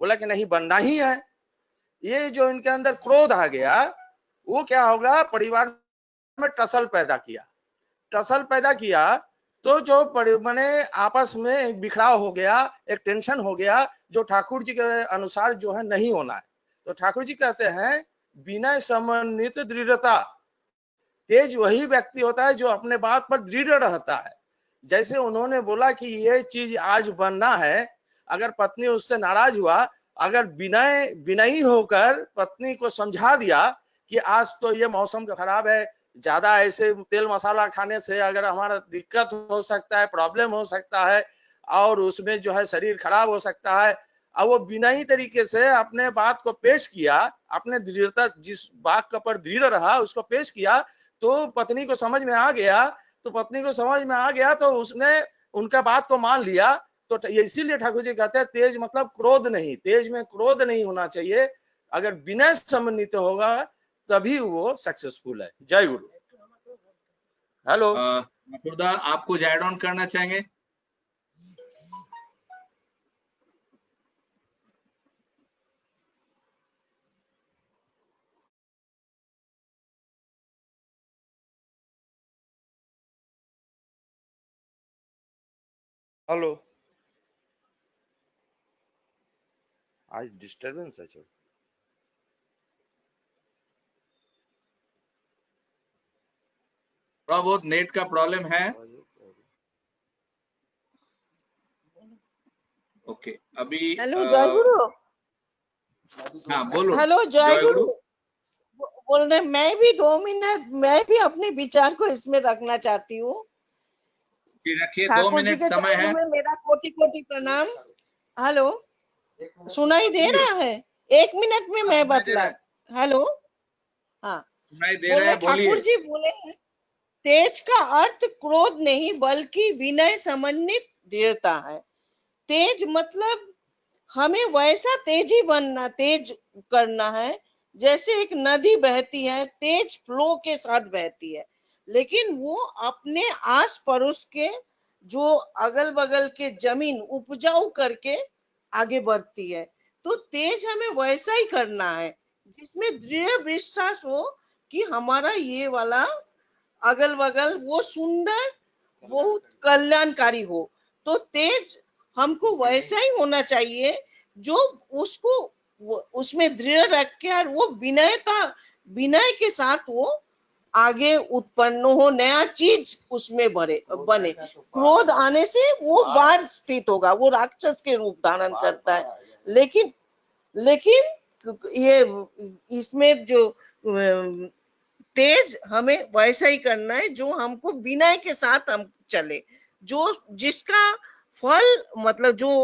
बोला कि नहीं, बनना ही है। ये जो इनके अंदर क्रोध आ गया, वो क्या होगा, परिवार में टसल पैदा किया, तो जो मैंने आपस में एक बिखराव हो गया, एक टेंशन हो गया, जो ठाकुर जी के अनुसार जो है नहीं होना है। तो ठाकुर जी कहते हैं विनय समन्वित दृढ़ता। तेज वही व्यक्ति होता है जो अपने बात पर दृढ़ रहता है। जैसे उन्होंने बोला कि ये चीज आज बनना है, अगर पत्नी उससे नाराज हुआ, अगर विनयी होकर पत्नी को समझा दिया कि आज तो ये मौसम खराब है, ज्यादा ऐसे तेल मसाला खाने से अगर हमारा दिक्कत हो सकता है, प्रॉब्लम हो सकता है और उसमें जो है शरीर खराब हो सकता है। अब वो विनयी तरीके से अपने बात को पेश किया, अपने दृढ़ता जिस बात का पर दृढ़ रहा उसको पेश किया, तो पत्नी को समझ में आ गया, तो उसने उनका बात को मान लिया। तो इसीलिए ठाकुर जी कहते हैं तेज मतलब क्रोध नहीं, तेज में क्रोध नहीं होना चाहिए। अगर विनय समन्वित होगा तभी वो सक्सेसफुल है। जय गुरु। हेलो मथुरदा, आप कुछ ऐड ऑन करना चाहेंगे? हेलो, आज डिस्टर्बेंस है। थोड़ा बहुत नेट का प्रॉब्लम है। ओके, अभी हेलो जय गुरु। हाँ बोलो। हेलो जय गुरु बोल रहे, मैं भी 2 मिनट, मैं भी अपने विचार को इसमें रखना चाहती हूँ। रखिए, 2 ठाकुर जी मिनट के समय है। चरणों में मेरा कोटि कोटि प्रणाम। हेलो, सुनाई दे रहा है? 1 मिनट में मैं बतला। हेलो, हाँ सुनाई दे बोल रहा रहे है, बोलिए। ठाकुर जी बोले हैं, तेज का अर्थ क्रोध नहीं बल्कि विनय समन्वित दृढ़ता है। तेज मतलब हमें वैसा तेजी बनना, तेज करना है जैसे एक नदी बहती है, तेज फ्लो के साथ बहती है, लेकिन वो अपने आस पड़ोस के जो अगल बगल के जमीन उपजाऊ करके आगे बढ़ती है। तो तेज हमें वैसा ही करना है जिसमें दृढ़ विश्वास हो कि हमारा ये वाला अगल बगल वो सुंदर, बहुत कल्याणकारी हो। तो तेज हमको वैसा ही होना चाहिए जो उसको उसमें दृढ़ रख के और वो विनय के साथ वो आगे उत्पन्न हो, नया चीज उसमें बने। क्रोध आने से वो बाढ़ स्थित होगा, वो राक्षस के रूप धारण करता है। लेकिन ये इसमें जो तेज हमें वैसा ही करना है जो हमको विनय के साथ हम चले, जो जिसका फल मतलब जो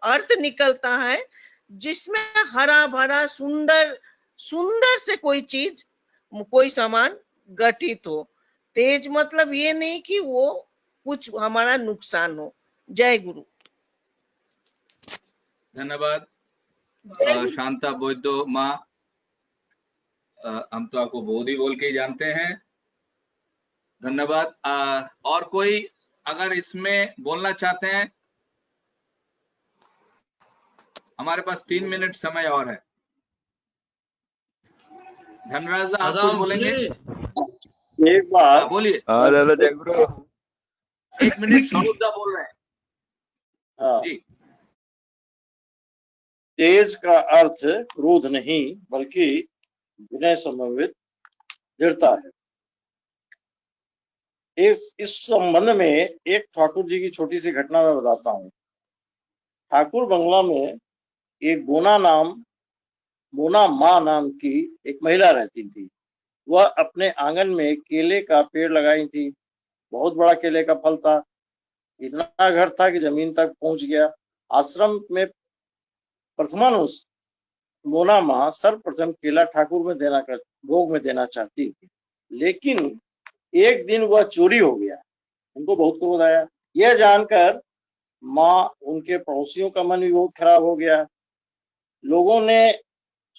अर्थ निकलता है, जिसमें हरा भरा सुंदर सुंदर से कोई चीज, कोई सामान गठित हो। तेज मतलब ये नहीं कि वो कुछ हमारा नुकसान हो। जय गुरु। धन्यवाद शांता बोधो माँ। हम तो आपको बोधी बोल के ही जानते हैं। धन्यवाद। और कोई अगर इसमें बोलना चाहते हैं? हमारे पास 3 मिनट समय और है। धनराज आप कुछ बोलेंगे? एक बार बोलिए। जय गुरु। 1 मिनट स्वरूपदा बोल रहे हैं। हाँ। जी। तेज का अर्थ क्रोध नहीं बल्कि विनय समन्वित दृढ़ता है। इस संबंध में एक ठाकुर जी की छोटी सी घटना मैं बताता हूँ। ठाकुर बंगला में एक बोना माँ नाम की एक महिला रहती थी। वह अपने आंगन में केले का पेड़ लगाई थी। बहुत बड़ा केले का फल था, इतना घर था कि जमीन तक पहुंच गया। आश्रम में प्रथमानुष मोना माँ सर्वप्रथम केला ठाकुर में भोग में देना चाहती थी, लेकिन एक दिन वह चोरी हो गया। उनको बहुत क्रोध आया। यह जानकर माँ, उनके पड़ोसियों का मन भी बहुत खराब हो गया। लोगों ने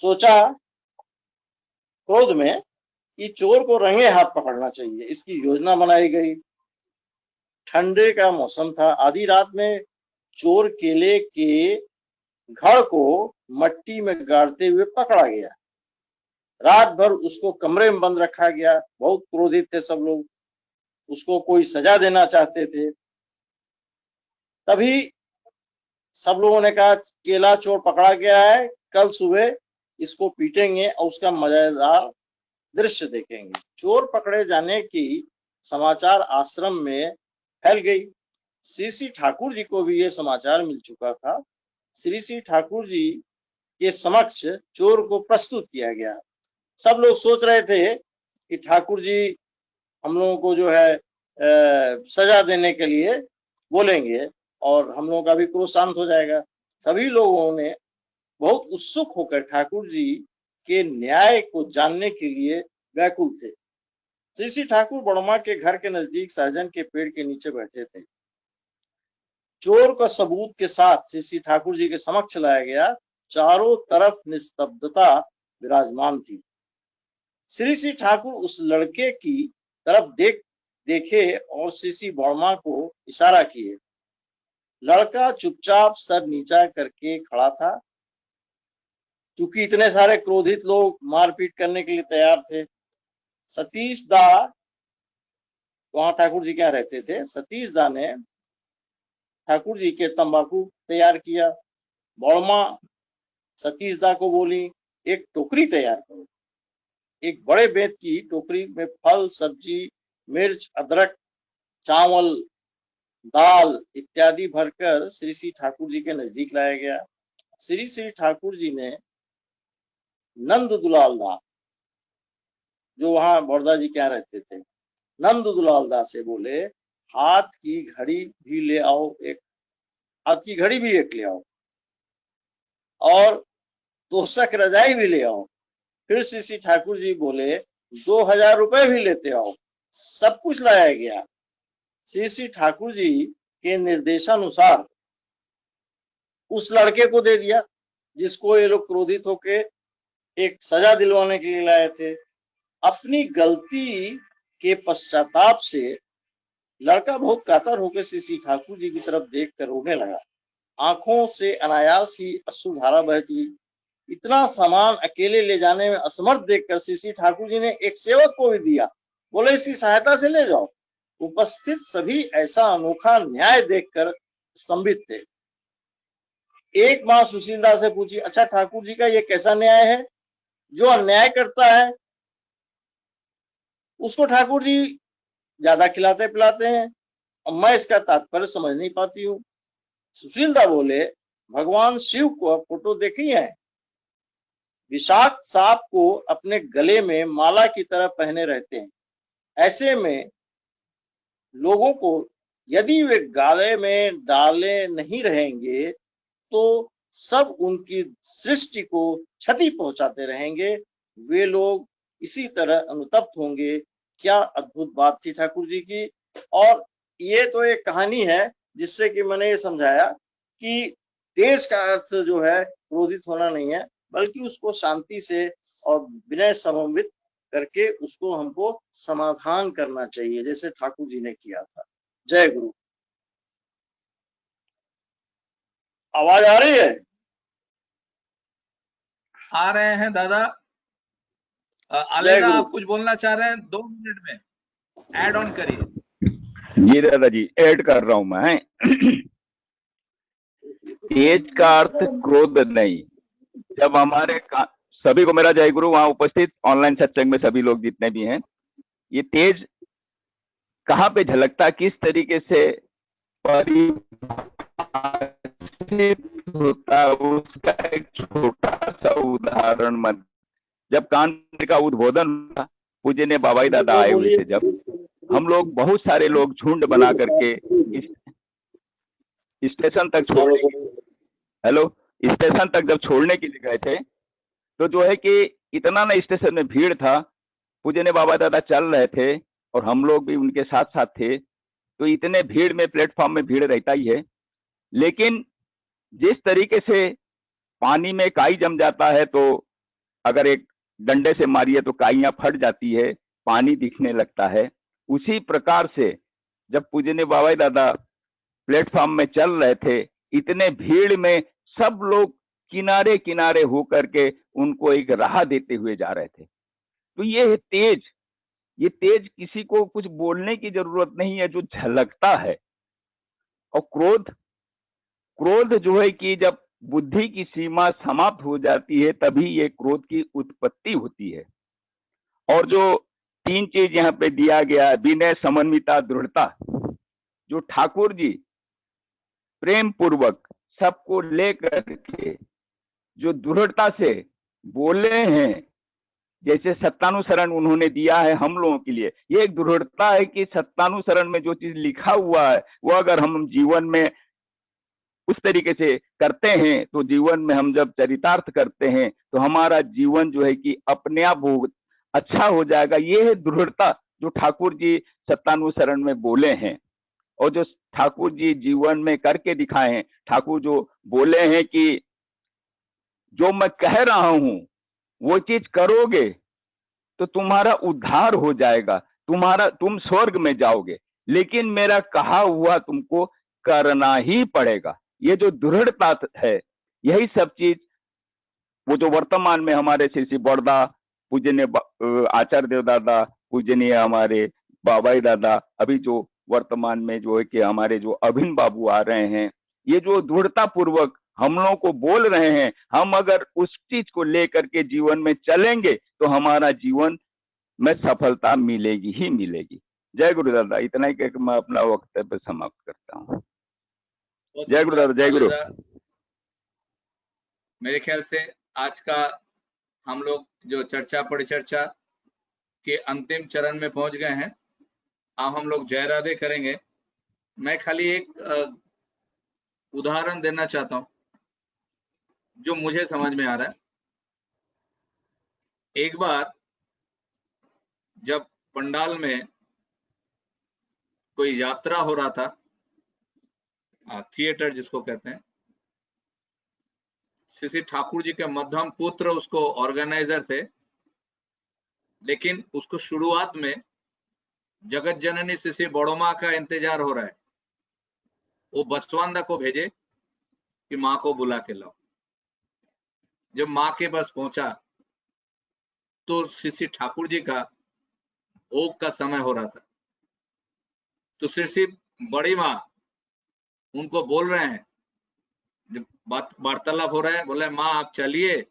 सोचा क्रोध में कि चोर को रंगे हाथ पकड़ना चाहिए। इसकी योजना बनाई गई। ठंडे का मौसम था। आधी रात में चोर केले के घड़ को मट्टी में गाड़ते हुए पकड़ा गया। रात भर उसको कमरे में बंद रखा गया। बहुत क्रोधित थे सब लोग, उसको कोई सजा देना चाहते थे। तभी सब लोगों ने कहा केला चोर पकड़ा गया है, कल सुबह इसको पीटेंगे और उसका मजेदार दृश्य देखेंगे। चोर पकड़े जाने की समाचार आश्रम में फैल गई। श्री श्री ठाकुर जी को भी यह समाचार मिल चुका था। श्री श्री ठाकुर जी के समक्ष चोर को प्रस्तुत किया गया। सब लोग सोच रहे थे कि ठाकुर जी हम लोगों को जो है सजा देने के लिए बोलेंगे और हम लोगों का भी क्रोध शांत हो जाएगा। सभी लोगों ने बहुत उत्सुक होकर ठाकुर जी के न्याय को जानने के लिए व्याकुल थे। श्री श्री ठाकुर बड़मा के घर के नजदीक सहजन के पेड़ के नीचे बैठे थे। चोर का सबूत के साथ श्री श्री ठाकुर जी के समक्ष लाया गया। चारों तरफ निस्तब्धता विराजमान थी। श्री श्री ठाकुर उस लड़के की तरफ देखे और श्री श्री बड़मा को इशारा किए। लड़का चुपचाप सर नीचा करके खड़ा था। क्योंकि इतने सारे क्रोधित लोग मारपीट करने के लिए तैयार थे। सतीश दा वहां ठाकुर जी क्या रहते थे। सतीश दा ने ठाकुर जी के तंबाकू तैयार किया। बड़मा सतीश दा को बोली, एक टोकरी तैयार करो। एक बड़े बेत की टोकरी में फल, सब्जी, मिर्च, अदरक, चावल, दाल इत्यादि भरकर श्री श्री ठाकुर जी के नजदीक लाया गया। श्री श्री ठाकुर जी ने नंद दुलाल दा, जो वहां बड़दा जी क्या रहते थे, नंद दुलाल दा से बोले, हाथ की घड़ी भी ले आओ, एक हाथ की घड़ी भी एक ले आओ और तोशक रजाई भी ले आओ। फिर श्री श्री ठाकुर जी बोले, 2000 रुपए भी लेते आओ। सब कुछ लाया गया। श्री श्री ठाकुर जी के निर्देशानुसार उस लड़के को दे दिया जिसको ये लोग क्रोधित होके एक सजा दिलवाने के लिए लाए थे। अपनी गलती के पश्चाताप से लड़का बहुत कातर होकर श्री श्री ठाकुर जी की तरफ देखकर रोने लगा। आंखों से अनायास ही अश्रुधारा बहती। इतना सामान अकेले ले जाने में असमर्थ देखकर श्री श्री ठाकुर जी ने एक सेवक को भी दिया। बोले, इसकी सहायता से ले जाओ। उपस्थित सभी ऐसा अनोखा न्याय देखकर स्तंभित थे। एक माँ सुशीलदा से पूछी, अच्छा ठाकुर जी का ये कैसा न्याय है? जो अन्याय करता है उसको ठाकुर जी ज्यादा खिलाते पिलाते हैं और मैं इसका तात्पर्य समझ नहीं पाती हूँ। सुशीलदा बोले, भगवान शिव को फोटो देखी है? विषाक्त सांप को अपने गले में माला की तरह पहने रहते हैं। ऐसे में लोगों को यदि वे गाले में डाले नहीं रहेंगे तो सब उनकी सृष्टि को क्षति पहुंचाते रहेंगे। वे लोग इसी तरह अनुतप्त होंगे। क्या अद्भुत बात थी ठाकुर जी की। और ये तो एक कहानी है जिससे कि मैंने ये समझाया कि तेज का अर्थ जो है क्रोधित होना नहीं है, बल्कि उसको शांति से और विनय समन्वित करके उसको हमको समाधान करना चाहिए, जैसे ठाकुर जी ने किया था। जय गुरु। आवाज आ रही है? आ रहे हैं दादा। जय आलेगा, गुरु। आप कुछ बोलना चाह रहे हैं? 2 मिनट में ऐड ऑन करिए। जी दादा जी, ऐड कर रहा हूं मैं। तेज का अर्थ क्रोध नहीं। जब हमारे सभी को मेरा जय गुरु, वहां उपस्थित ऑनलाइन सत्संग में सभी लोग जितने भी हैं, ये तेज कहाँ पे झलकता, किस तरीके से होता, उसका एक छोटा सा उदाहरण मन। जब कांड का उद्बोधन हुआ, पूजनीय बाबाई दादा आए हुए थे। जब हम लोग बहुत सारे लोग झुंड बना करके स्टेशन तक स्टेशन तक जब छोड़ने के लिए गए थे, तो जो है कि इतना ना स्टेशन में भीड़ था। पूजनीय बाबा दादा चल रहे थे और हम लोग भी उनके साथ साथ थे। तो इतने भीड़ में, प्लेटफॉर्म में भीड़ रहता ही है। लेकिन जिस तरीके से पानी में काई जम जाता है, तो अगर एक डंडे से मारिए तो काइयां फट जाती है, पानी दिखने लगता है। उसी प्रकार से जब पूजनीय बाबा दादा प्लेटफॉर्म में चल रहे थे, इतने भीड़ में सब लोग किनारे किनारे होकर के उनको एक राह देते हुए जा रहे थे। तो ये है तेज। ये तेज किसी को कुछ बोलने की जरूरत नहीं है, जो झलकता है। और क्रोध जो है कि जब बुद्धि की सीमा समाप्त हो जाती है, तभी ये क्रोध की उत्पत्ति होती है। और जो 3 चीज यहाँ पे दिया गया है, विनय, समन्विता, दृढ़ता, जो ठाकुर जी प्रेम पूर्वक सबको लेकर के जो दृढ़ता से बोले हैं, जैसे सत्तानुसरण उन्होंने दिया है हम लोगों के लिए, ये एक दृढ़ता है कि सत्तानुसरण में जो चीज लिखा हुआ है वो अगर हम जीवन में उस तरीके से करते हैं तो जीवन में हम जब चरितार्थ करते हैं तो हमारा जीवन जो है कि अपने आप अच्छा हो जाएगा। ये है दृढ़ता जो ठाकुर जी सत्तानुसरण में बोले हैं और जो ठाकुर जी जीवन में करके दिखाए हैं। ठाकुर जो बोले हैं कि जो मैं कह रहा हूं वो चीज करोगे तो तुम्हारा उद्धार हो जाएगा, तुम स्वर्ग में जाओगे, लेकिन मेरा कहा हुआ तुमको करना ही पड़ेगा। ये जो दृढ़ता है, यही सब चीज वो जो वर्तमान में हमारे श्री बड़दा, पूजनीय आचार्य देव दादा, पूजनीय हमारे बाबाई दादा, अभी जो वर्तमान में जो है कि हमारे जो अभिन बाबू आ रहे हैं, ये जो दृढ़ता पूर्वक हम लोगों को बोल रहे हैं, हम अगर उस चीज को लेकर के जीवन में चलेंगे तो हमारा जीवन में सफलता मिलेगी ही मिलेगी। जय गुरु दादा। इतना ही कहकर मैं अपना वक्तव्य समाप्त करता हूँ। जय गुरु दादा। जय गुरु। मेरे ख्याल से आज का हम लोग जो चर्चा परिचर्चा के अंतिम चरण में पहुंच गए हैं। अब हम लोग जय राधे करेंगे। मैं खाली एक उदाहरण देना चाहता हूं जो मुझे समझ में आ रहा है। एक बार जब पंडाल में कोई यात्रा हो रहा था, थिएटर जिसको कहते हैं, श्री ठाकुर जी के मध्यम पुत्र उसको ऑर्गेनाइजर थे, लेकिन उसको शुरुआत में जगत जननी श्री बड़ोमा का इंतजार हो रहा है। वो बसवांदा को भेजे कि माँ को बुला के लाओ। जब माँ के पास पहुंचा तो श्री ठाकुर जी का भोग का समय हो रहा था। तो श्री बड़ी माँ उनको बोल रहे हैं, जब बात वार्तालाप हो रहा है, बोले माँ आप चलिए,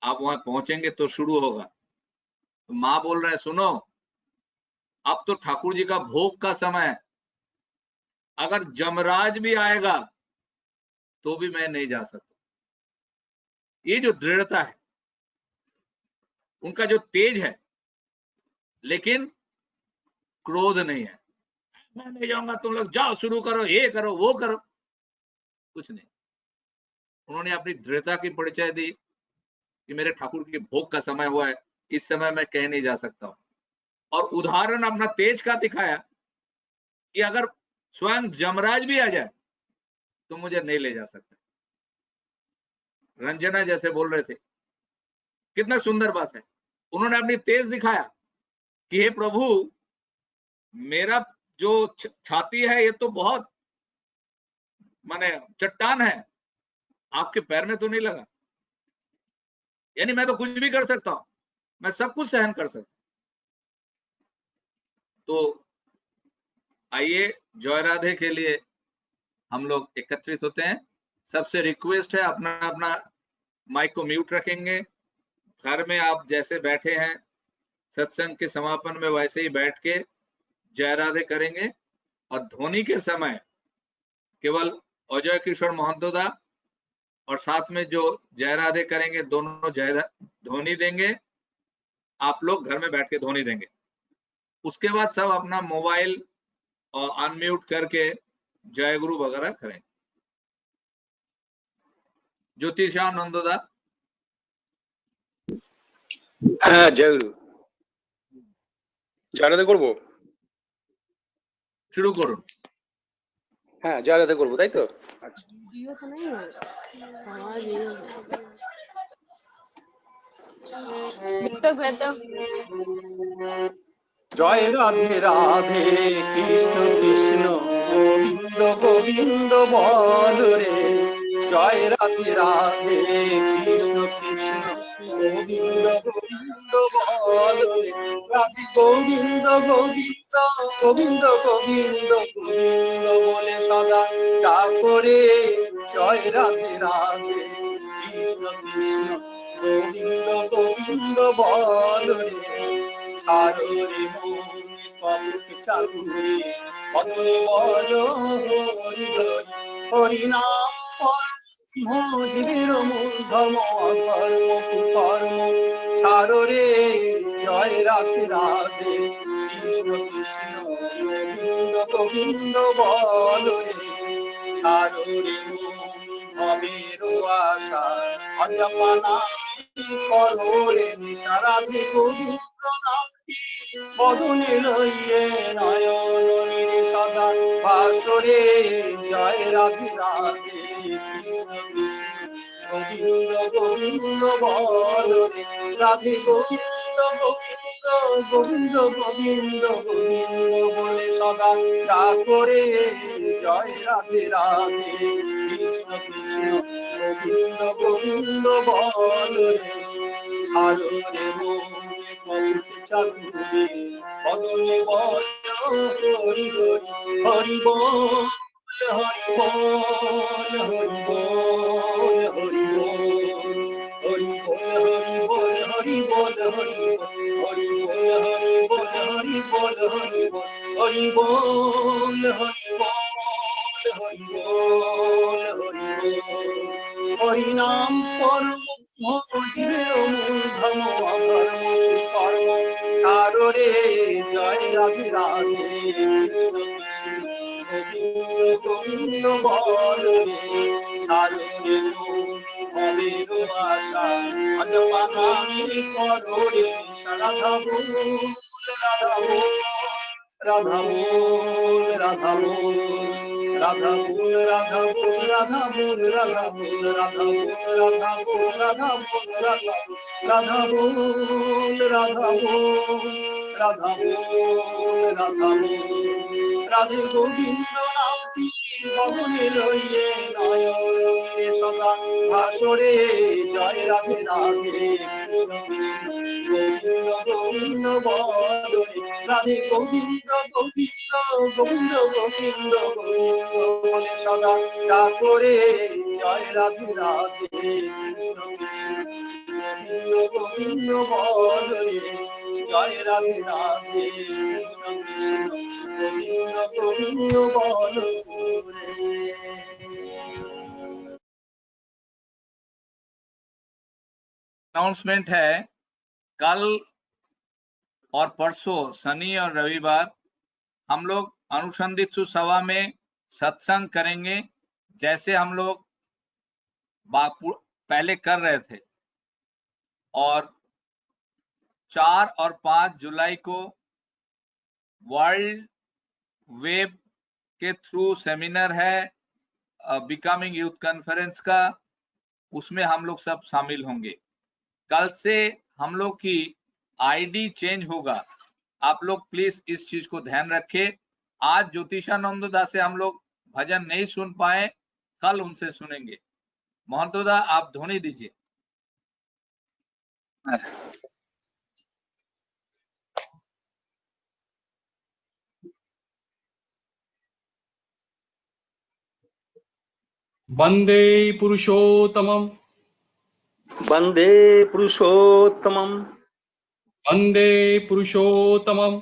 आप वहां पहुंचेंगे तो शुरू होगा। तो माँ बोल रहे हैं सुनो, अब तो ठाकुर जी का भोग का समय है, अगर जमराज भी आएगा तो भी मैं नहीं जा सकता। ये जो दृढ़ता है, उनका जो तेज है, लेकिन क्रोध नहीं है। मैं नहीं जाऊंगा, तुम लोग जाओ, शुरू करो, ये करो वो करो, कुछ नहीं। उन्होंने अपनी दृढ़ता की परिचय दी कि मेरे ठाकुर के भोग का समय हुआ है, इस समय मैं कहीं नहीं जा सकता हूं। और उदाहरण अपना तेज का दिखाया कि अगर स्वयं जमराज भी आ जाए तो मुझे नहीं ले जा सकता। रंजना जैसे बोल रहे थे, कितना सुंदर बात है। उन्होंने अपनी तेज दिखाया कि हे प्रभु, मेरा जो छाती है ये तो बहुत माने चट्टान है, आपके पैर में तो नहीं लगा। यानी मैं तो कुछ भी कर सकता हूं, मैं सब कुछ सहन कर सकता हूं। तो आइए जय राधे के लिए हम लोग एकत्रित होते हैं। सबसे रिक्वेस्ट है, अपना अपना माइक को म्यूट रखेंगे। घर में आप जैसे बैठे हैं सत्संग के समापन में वैसे ही बैठ के जय राधे करेंगे। और ध्वनि के समय केवल अजय किशोर महंतोदा और साथ में जो जय राधे करेंगे, दोनों जय ध्वनि देंगे। आप लोग घर में बैठ के ध्वनि देंगे। उसके बाद सब अपना मोबाइल और अनम्यूट करके जय गुरु वगैरह करें। ज्योतिषा नंदोदा। হ্যাঁ জয় গুরু। জয় রাধে করবো? শুরু করুন। হ্যাঁ জয় রাধে করবো, তাই তো? আচ্ছা। জয় রাধে রাধে কৃষ্ণ কৃষ্ণ গোবিন্দ গোবিন্দ বল রে। জয় রাধে রাধে কৃষ্ণ কৃষ্ণ গোবিন্দ গোবিন্দ বল রে। রাধে গোবিন্দ গোবিন্দ গোবিন্দ গোবিন্দ গোবিন্দ বলে সদা ডাকরে। জয় রাধে রাধে কৃষ্ণ কৃষ্ণ গোবিন্দ গোবিন্দ বল রে ছাড়ো রে মন কপট চাতুরে বদনে বল হরি হরি হরি নাম পরম জীবের মূল ধর্ম অকর্ম কুকর্ম ছাড়ো রে জয় রাধে রাধে কৃষ্ণ কৃষ্ণ গোবিন্দ গোবিন্দ বল রে ছাড়ো রে মনের আশা অজপানা করো রে নিশারাধে গোবিন্দ নামটি বদনে লইয়ে নয়ন নিরে সদা বাসরে জয় রাধে রাধে কৃষ্ণ কৃষ্ণ গোবিন্দ গোবিন্দ বল রে রাধে গোবিন্দ গোবিন্দ গোবিন্দ গোবিন্দ গোবিন্দ বলে সদা ডাকরে জয় রাধে রাধে কৃষ্ণ কৃষ্ণ গোবিন্দ গোবিন্দ বল রে ছাড়ো রে মনে কপট চাতুরে বদনে বল হরি হরি হরি বল হরি বল হরি বল হরি বল হরি বল হরি বল হরি বল হরি বল হরি বল হরি বল হরি বল হরি বল হরি বল হরি নাম পরম জীবের মূল ধর্ম অধর্ম কর্ম ছাড়ো রে জয় রাধে রাধে কৃষ্ণ কৃষ্ণ গোবিন্দ গোবিন্দ বল রে ছাড়ো রে মনের আশা অজপানা করো রে রাধা বল রাধা বল রাধা বল রাধা বল রাধা বল রাধা বল রাধা বল রাধা বল রাধা বল রাধা বল রাধা বল রাধা বল রাধা বল রাধা বল রাধা বল রাধে গোবিন্দ নামটি বদনে লইয়ে নয়নে সদা ভাসরে জয় রাধে রাধে কৃষ্ণ কৃষ্ণ গোবিন্দ গোবিন্দ বল রে রাধে গোবিন্দ গোবিন্দ গোবিন্দ গোবিন্দ গোবিন্দ বলে সদা ডাকরে জয় রাধে রাধে কৃষ্ণ কৃষ্ণ গোবিন্দ গোবিন্দ বল রে জয় রাধে রাধে কৃষ্ণ কৃষ্ণ গোবিন্দ গোবিন্দ বল রে। अनाउंसमेंट है, कल और परसों शनि और रविवार हम लोग अनुसंधित्सु सभा में सत्संग करेंगे, जैसे हम लोग पहले कर रहे थे। और 4 और 5 जुलाई को वर्ल्ड वेब के थ्रू सेमिनार है बिकमिंग यूथ कॉन्फ्रेंस का, उसमें हम लोग सब शामिल होंगे। कल से हम लोग की आईडी चेंज होगा, आप लोग प्लीज इस चीज को ध्यान रखें। आज ज्योतिषानंददा से हम लोग भजन नहीं सुन पाए, कल उनसे सुनेंगे। महंतोदा आप ध्वनि दीजिए। वंदे पुरुषोत्तमम् वंदे पुरुषोत्तमम् वंदे पुरुषोत्तमम्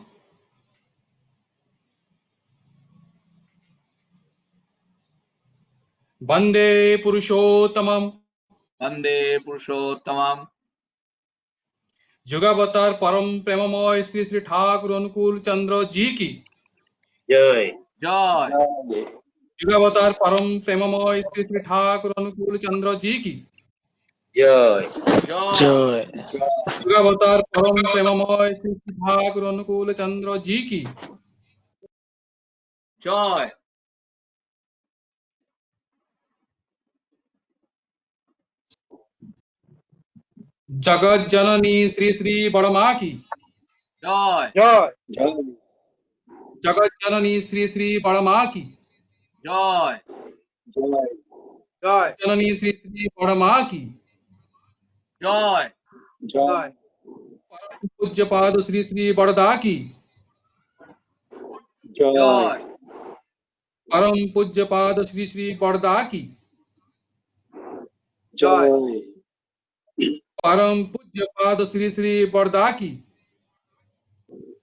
वंदे पुरुषोत्तमम् वंदे पुरुषोत्तमम्। जुगावतार परम प्रेममय श्री श्री ठाकुर अनुकूल चंद्र जी की जय जय। जुगावतार परम प्रेममय श्री श्री ठाकुर अनुकूल चंद्र जी की जय जय। जुगावतार परम प्रेममय श्री श्री ठाकुर अनुकूल चंद्र जी की जय। जगत जननी श्री श्री बड़मा की जय जय जगत जननी श्री श्री बड़मा की जय जय जननी श्री श्री बड़मा की जय जय पूज्य पाद श्री श्री बड़दा की जय परम पूज्य पाद श्री श्री बड़दा की जय परम पूज्य पाद श्री श्री बरदा की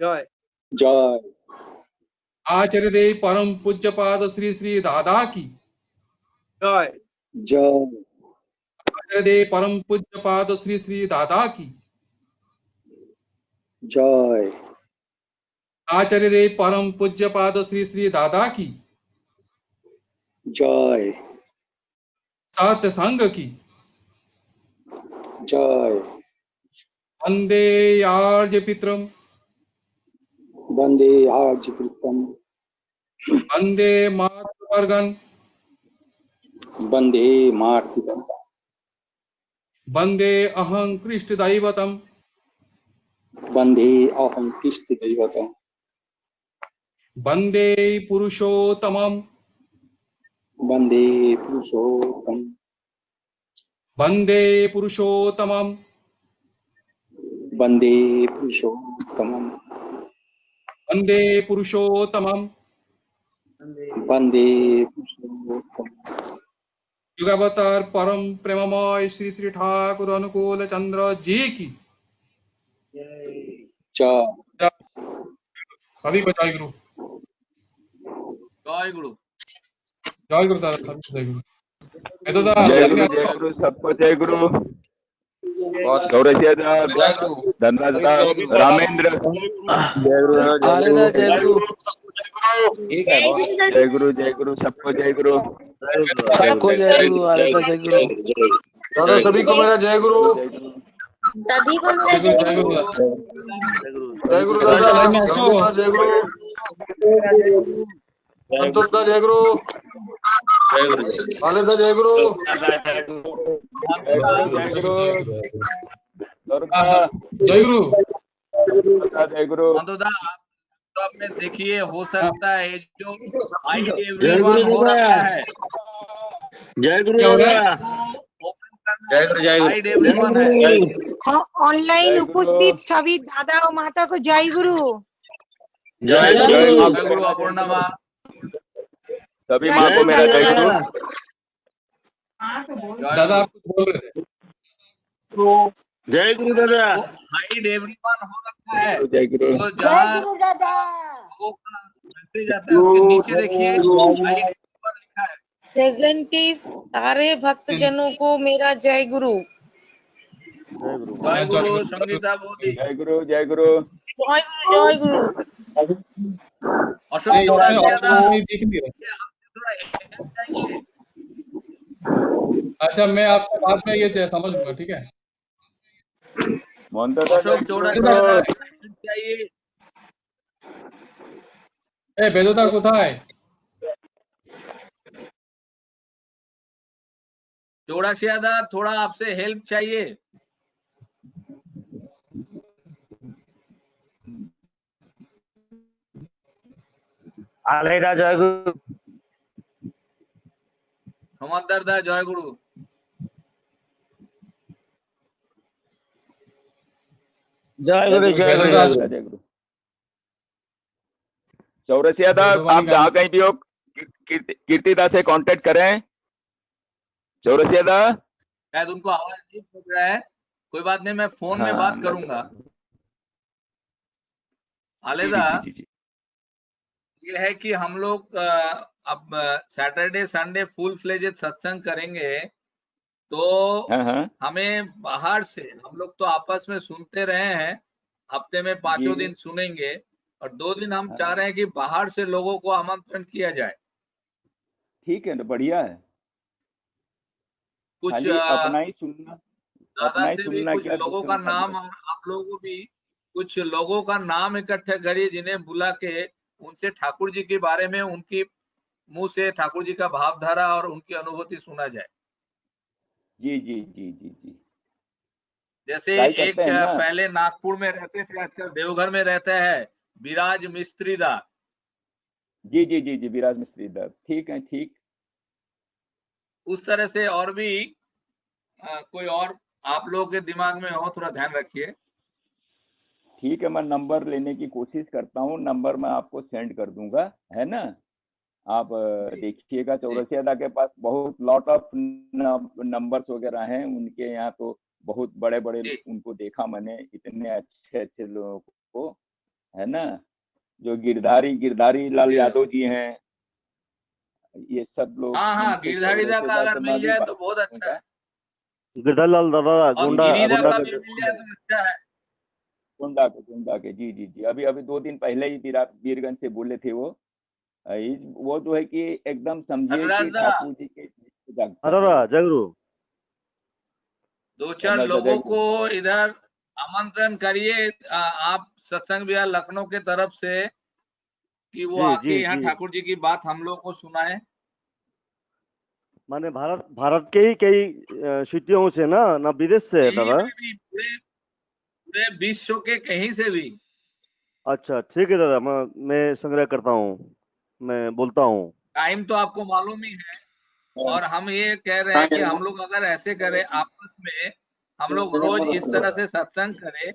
जय जय आचार्य देव परम पूज्य पाद श्री श्री दादा की जय जय आचार्य देव परम पूज्य पाद श्री श्री दादा की जय आचार्य देव परम पूज्य पाद श्री श्री दादा की जय सत्य संग की जय वंदे आर्य पित्रम वंदे आर्य प्रीतम वंदे मातृवर्गन वंदे मातृगण वंदे अहं कृष्ण दैवतम वंदे अहं कृष्ण दैवतम वंदे पुरुषोत्तमम वंदे पुरुषोत्तम वंदे पुरुषोत्तमम वंदे पुरुषोत्तमम वंदे पुरुषोत्तमम वंदे पुरुषोत्तम युगावतार परम प्रेममय श्री श्री ठाकुर अनुकूल चंद्र जी की जय सभी को जय गुरु जय गुरु जय गुरु दादा सभी को जय गुरु ये तो जय गुरु सबको जय गुरु गौरव धनराज रामेंद्र जय गुरु जय गुरु सबको जय गुरु सबको जय गुरु आरता जय गुरु दादा सभी को मेरा जय गुरु सभी को मेरा जय गुरु जय गुरु दादा गंगूदा जय गुरु संतोष दा जय गुरु आलेदा जय गुरु जय गुरु जय गुरु मंदोदा तो आपने देखिए हो सकता है जो आई एवरीवन हो रहा है जय गुरु जय गुरु जय हाइड एवरीवन है ऑनलाइन उपस्थित सभी दादा और माता को जय गुरु जय जय गुरु अपूर्णमा सभी माँ को मेरा जय गुरु दादा आप कुछ बोल रहे थे जय गुरु दादा हाइड एवरीवन हो रखा है जय गुरु तो जहाँ मैसेज आता है उसके नीचे देखिए हाइड एवरीवन लिखा है प्रेजेंटीज सारे भक्त जनों को मेरा जय गुरु जय गुरु संगीता बोधी जय गुरु जय गुरु जय गुरु अशोक चौरासिया दिख नहीं रहा अच्छा मैं आपसे बाद में ये समझ लूंगा ठीक है अशोक चौरासिया चाहिए ए बेदोदा কোথায় चौरासिया दा थोड़ा आपसे हेल्प चाहिए आलेदा जय गुरु समादर दा जय गुरु जय गुरु जय गुरु चौरसिया दा आप जहाँ कहीं भी हो कीर्तिदा से कांटेक्ट करें चौरसिया दा शायद उनको आवाज नहीं पहुंच रहा है कोई बात नहीं मैं फोन में बात करूंगा आलेदा ये है कि हम लोग अब सैटरडे संडे फुल फ्लेजेड सत्संग करेंगे तो हमें बाहर से हम लोग तो आपस में सुनते रहे हैं हफ्ते में 5 दिन सुनेंगे और 2 दिन हम चाह रहे हैं कि बाहर से लोगों को आमंत्रण किया जाए ठीक है तो बढ़िया है कुछ अपना ही सुनना दादा से भी कुछ लोगों का नाम और आप लोगों को भी कुछ लोगों का नाम इकट्ठा करिए जिन्हें बुला के उनसे ठाकुर जी के बारे में उनकी मुंह से ठाकुर जी का भावधारा और उनकी अनुभूति सुना जाए जी जी जी जी जी जैसे एक पहले नागपुर में रहते थे आजकल देवघर में रहता है विराज मिस्त्री दा जी जी जी जी विराज मिस्त्री दा ठीक है ठीक उस तरह से और भी कोई और आप लोगों के दिमाग में हो थोड़ा ध्यान रखिए ठीक है मैं नंबर लेने की कोशिश करता हूँ नंबर मैं आपको सेंड कर दूंगा है ना आप देखिएगा चौरसिया दा के पास बहुत लॉट ऑफ नंबर्स वगैरह हैं उनके यहाँ तो बहुत बड़े बड़े उनको देखा मैंने, इतने अच्छे अच्छे लोगों को, है ना, जो गिरधारी लाल यादव जी हैं, ये सब लोग। हाँ हाँ, गिरधारी दा का अगर मिल जाए तो बहुत अच्छा है। गिरधारीलाल दादा और गुंडा गिरिदा गुंडा का के भी मिल जाए तो अच्छा है। गुंडा के जी जी जी, अभी 2 दिन पहले ही वीरगंज से बोले थे वो जो है कि एकदम समझिए कि धनराज दा, ठाकुर जी के अरे जगरू 2-4 लोगों को इधर आमंत्रण करिए आप सत्संग विहार लखनऊ के तरफ से, कि वो जी आके जी यहाँ जी, ठाकुर जी की बात हम लोग को सुनाए। माने भारत के ही कई सिटियों से ना विदेश से है दादा। पूरे विश्व के कहीं से भी। अच्छा ठीक है दादा, मैं संग्रह करता हूँ, मैं बोलता हूँ। टाइम तो आपको मालूम ही है, और हम ये कह रहे हैं कि हम लोग अगर ऐसे करें आपस में, हम लोग रोज इस तरह से सत्संग करें,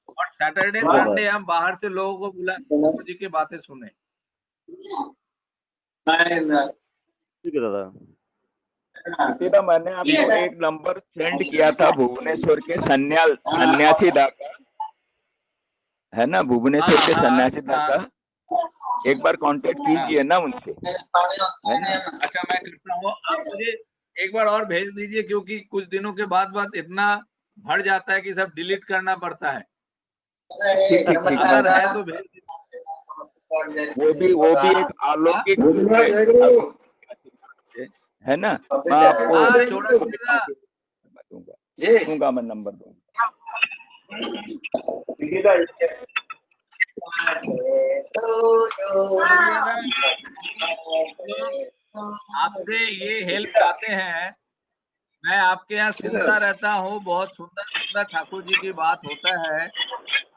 और सैटरडे संडे हम बाहर से लोगों को बुला ठाकुर जी की बातें सुने। ठीक है दादा। सीधा मैंने आपको एक नंबर सेंड किया था भुवनेश्वर के सन्यासी दा का, है ना, भुवनेश्वर के सन्यासी दा का, एक बार कांटेक्ट कीजिए ना उनसे, है ना। अच्छा, मैं करता हूँ, आप मुझे एक बार और भेज दीजिए, क्योंकि कुछ दिनों के बाद इतना भर जाता है कि सब डिलीट करना पड़ता है। अगर है तो भेज दीजिए। वो भी एक अलौकिक है ना, मैं आपको दूंगा, मैं नंबर दूंगा। आपसे ये हेल्प चाहते हैं, मैं आपके यहाँ सुनता रहता हूँ, बहुत सुंदर ठाकुर जी की बात होता है।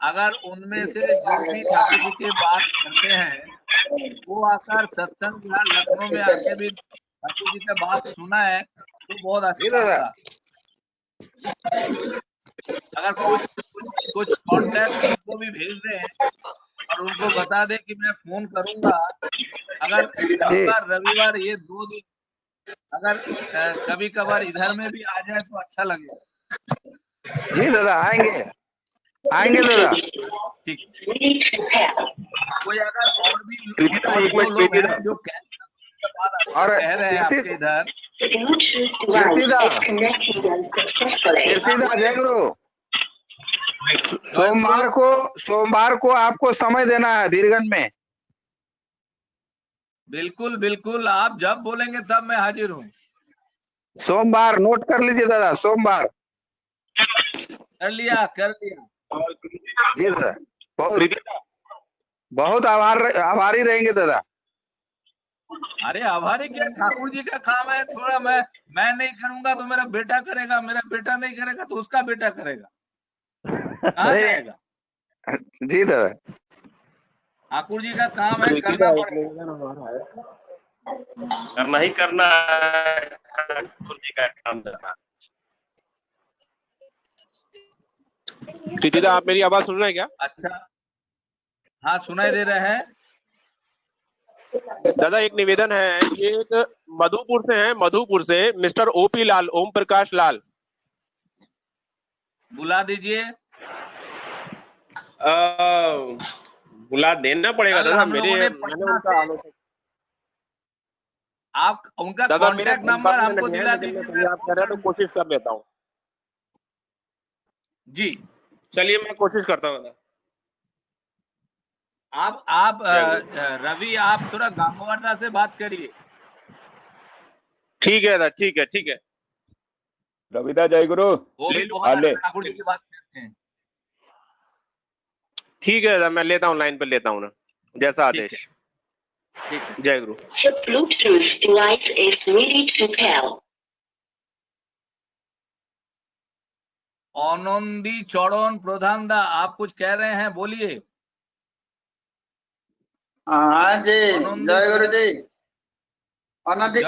अगर उनमें से जो भी ठाकुर जी की बात करते हैं वो आकर सत्संग यहाँ लखनऊ में आके भी ठाकुर जी का बात सुना है तो बहुत अच्छा होगा। अगर कुछ कांटेक्ट उनको भी भेज दें और उनको बता दें कि मैं फोन करूंगा, अगर शनिवार रविवार ये 2 दिन अगर कभी कभार इधर में भी आ जाए तो अच्छा लगेगा। जी दादा, आएंगे दादा। ठीक, कोई अगर और भी लोग हैं जो और कह रहे हैं आपके इधर, कीर्तिदा जय गुरु, सोमवार को आपको समय देना है वीरगंज में। बिल्कुल बिल्कुल, आप जब बोलेंगे तब मैं हाजिर हूँ। सोमवार नोट कर लीजिए दादा, सोमवार। कर लिया जी दादा, बहुत आभारी रहेंगे दादा। अरे आभारी क्या, ठाकुर जी का काम है। थोड़ा मैं नहीं करूंगा तो मेरा बेटा करेगा, मेरा बेटा नहीं करेगा तो उसका बेटा करेगा, कहाँ जाएगा। जी दादा, ठाकुर जी का काम है, करना पड़ेगा। करना ही करना है ठाकुर जी का काम करना। कीर्तिदा, आप मेरी आवाज सुन रहे हैं क्या? अच्छा, हाँ सुनाई दे रहा है। दादा एक निवेदन है, ये एक मधुपुर से है, मधुपुर से मिस्टर ओपी लाल, ओम प्रकाश लाल, बुला दीजिए। बुला देना पड़ेगा दादा, मैंने उनका आप उनका दादा मेरे कॉन्टैक्ट नंबर हमको दिला दीजिए। आप कह रहे हैं तो कोशिश कर लेता हूँ। जी चलिए मैं कोशिश करता हूँ दादा। आप रवि, आप थोड़ा गांगवाड़ा से बात करिए। ठीक है दादा, ठीक है। रविदा जय गुरु, वो भी बहुत ठाकुर जी की बात करते हैं। ठीक है दादा, मैं लेता हूँ, लाइन पर लेता हूँ ना, जैसा आदेश। जय गुरु। Bluetooth device is ready to pair. Anandi चौड़न प्रधान दा, आप कुछ कह रहे हैं, बोलिए। हाँ जी, जय गुरु जी। अनादि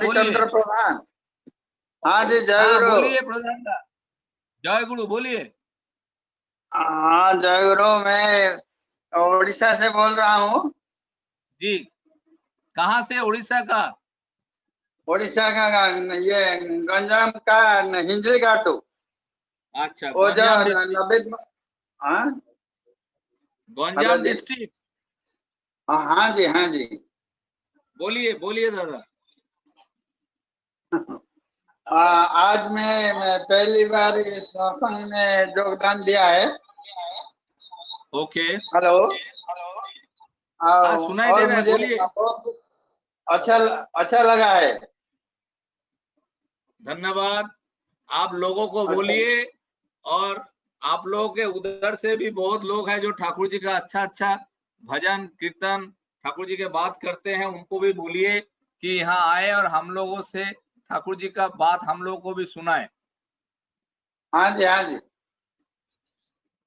चंद्र प्रधान। हाँ जी, जय गुरु। बोलिए प्रधान दा, जय गुरु बोलिए। हाँ जय गुरु, मैं उड़ीसा से बोल रहा हूँ। जी, कहाँ से? उड़ीसा का? उड़ीसा का ये गंजाम का हिंजली घाटू। अच्छा, वो जो गंजाम डिस्ट्रिक्ट। लबित, हाँ गंजाम डिस्ट्रिक्ट। हाँ जी, हाँ जी। बोलिए बोलिए दादा। आज मैं पहली बार इस सत्संग में योगदान दिया है। ओके। हेलो। हाँ, सुनाई दे और रहा है, मुझे बोलिए। बहुत अच्छा लगा है। धन्यवाद। आप लोगों को बोलिए, और आप लोगों के उधर से भी बहुत लोग हैं जो ठाकुर जी का अच्छा भजन कीर्तन ठाकुर जी के बात करते हैं, उनको भी बोलिए कि यहाँ आए और हम लोगों से ठाकुर जी का बात हम लोगों को भी सुनाए। हाँ जी, हाँ जी।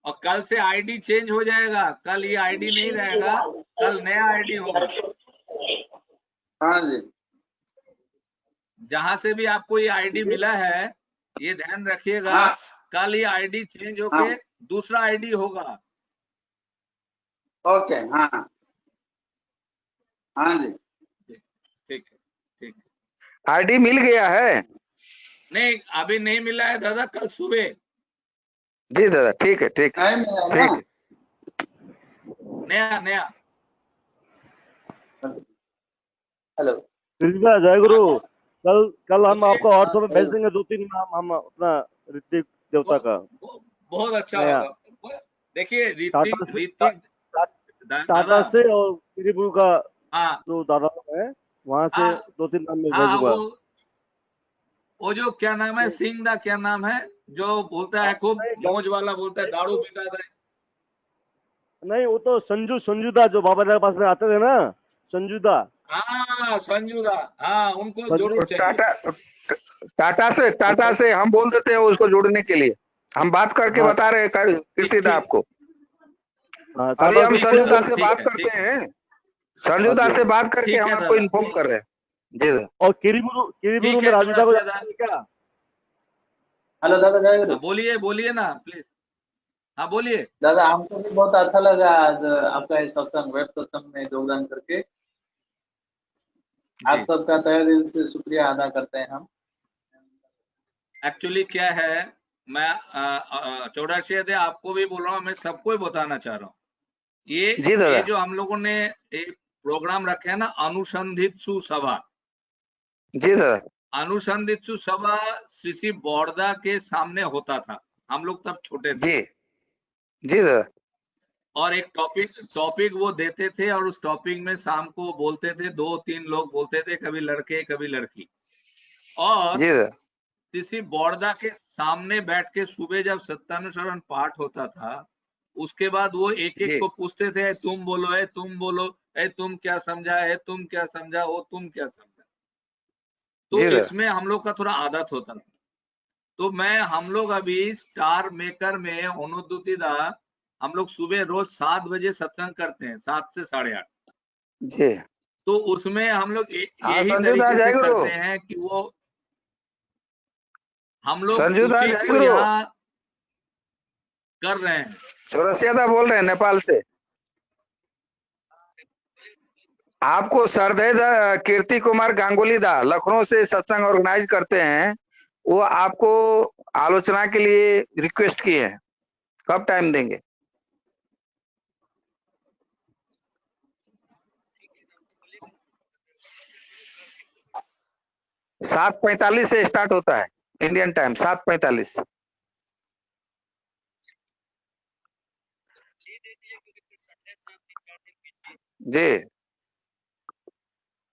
और कल से आईडी चेंज हो जाएगा, कल ये आईडी नहीं रहेगा, कल नया आईडी होगा। हाँ जी। जहां से भी आपको ये आईडी मिला है, ये ध्यान रखिएगा, हाँ। कल ये आईडी चेंज होके दूसरा आईडी होगा। ओके। हाँ हाँ जी। ठीक है, ठीक है। आईडी मिल गया है? नहीं, अभी नहीं मिला है दादा, कल सुबह। जी दादा, ठीक है, ठीक है, ठीक है। नया। हेलो। कृष्णा जय गुरु। कल हम आपको व्हाट्सएप में भेज देंगे 2-3 नाम हम अपना ऋतिक देवता का। बहुत अच्छा नया। होगा। देखिए टाटा दादा से और गिरिपुर का हाँ जो दादा है वहां से 2-3 नाम में हाँ, भेजूंगा। वो जो क्या नाम है, सिंह दा क्या नाम है, जो बोलता है खूब मौज वाला बोलता है, दारू पीता है। नहीं, वो तो संजूदा जो बाबा के पास में आते थे ना, संजूदा। हाँ, संजूदा। हाँ, उनको जरूर चाहिए। टाटा से हम बोल देते हैं उसको जोड़ने के लिए। हम बात करके बता रहे हैं कीर्तिदा आपको। अभी हम संजूदा से बात करते हैं, संजूदा से बात करके हम आपको इन्फॉर्म कर रहे हैं। जी दादा। और किरीबुरु में राजूदा को जानते हैं क्या? हेलो दादा, जय गुरु। बोलिए ना प्लीज। हाँ बोलिए दादा, हमको भी बहुत अच्छा लगा आज आपका इस सत्संग वेब सत्संग में योगदान करके। आप सबका तहे दिल से शुक्रिया अदा करते हैं हम। एक्चुअली क्या है, मैं चौड़ासी दे आपको भी बोल रहा हूँ, मैं सबको ही बताना चाह रहा हूँ, ये जो हम लोगों ने एक प्रोग्राम रखे है ना, अनुसंधित्सु सभा। जी सर। अनुसंधित्सु सभा श्री बड़ौदा के सामने होता था, हम लोग तब छोटे थे। जी सर। और एक टॉपिक वो देते थे, और उस टॉपिक में शाम को बोलते थे, 2-3 लोग बोलते थे, कभी लड़के कभी लड़की। और श्री बड़ौदा के सामने बैठ के सुबह जब सत्यानुसरण पाठ होता था, उसके बाद वो एक को पूछते थे, तुम बोलो, तुम बोलो, तुम क्या समझा है, तुम क्या समझा, वो तुम क्या समझा। तो इसमें हम लोग का थोड़ा आदत होता था। तो हम लोग अभी स्टार मेकर में अनुदुतीदा हम लोग सुबह रोज 7 बजे सत्संग करते हैं, 7 से 8:30 जी। तो उसमें हम लोग यही तरीके से करते हैं कि वो हम लोग उसी को यहाँ कर रहे हैं। चौरसिया बोल रहे हैं नेपाल से। आपको सरदय कीर्ति कुमार गांगुली दा लखनऊ से सत्संग ऑर्गेनाइज करते हैं, वो आपको आलोचना के लिए रिक्वेस्ट किए हैं, कब टाइम देंगे? 7:45 से स्टार्ट होता है इंडियन टाइम, 7:45। जी,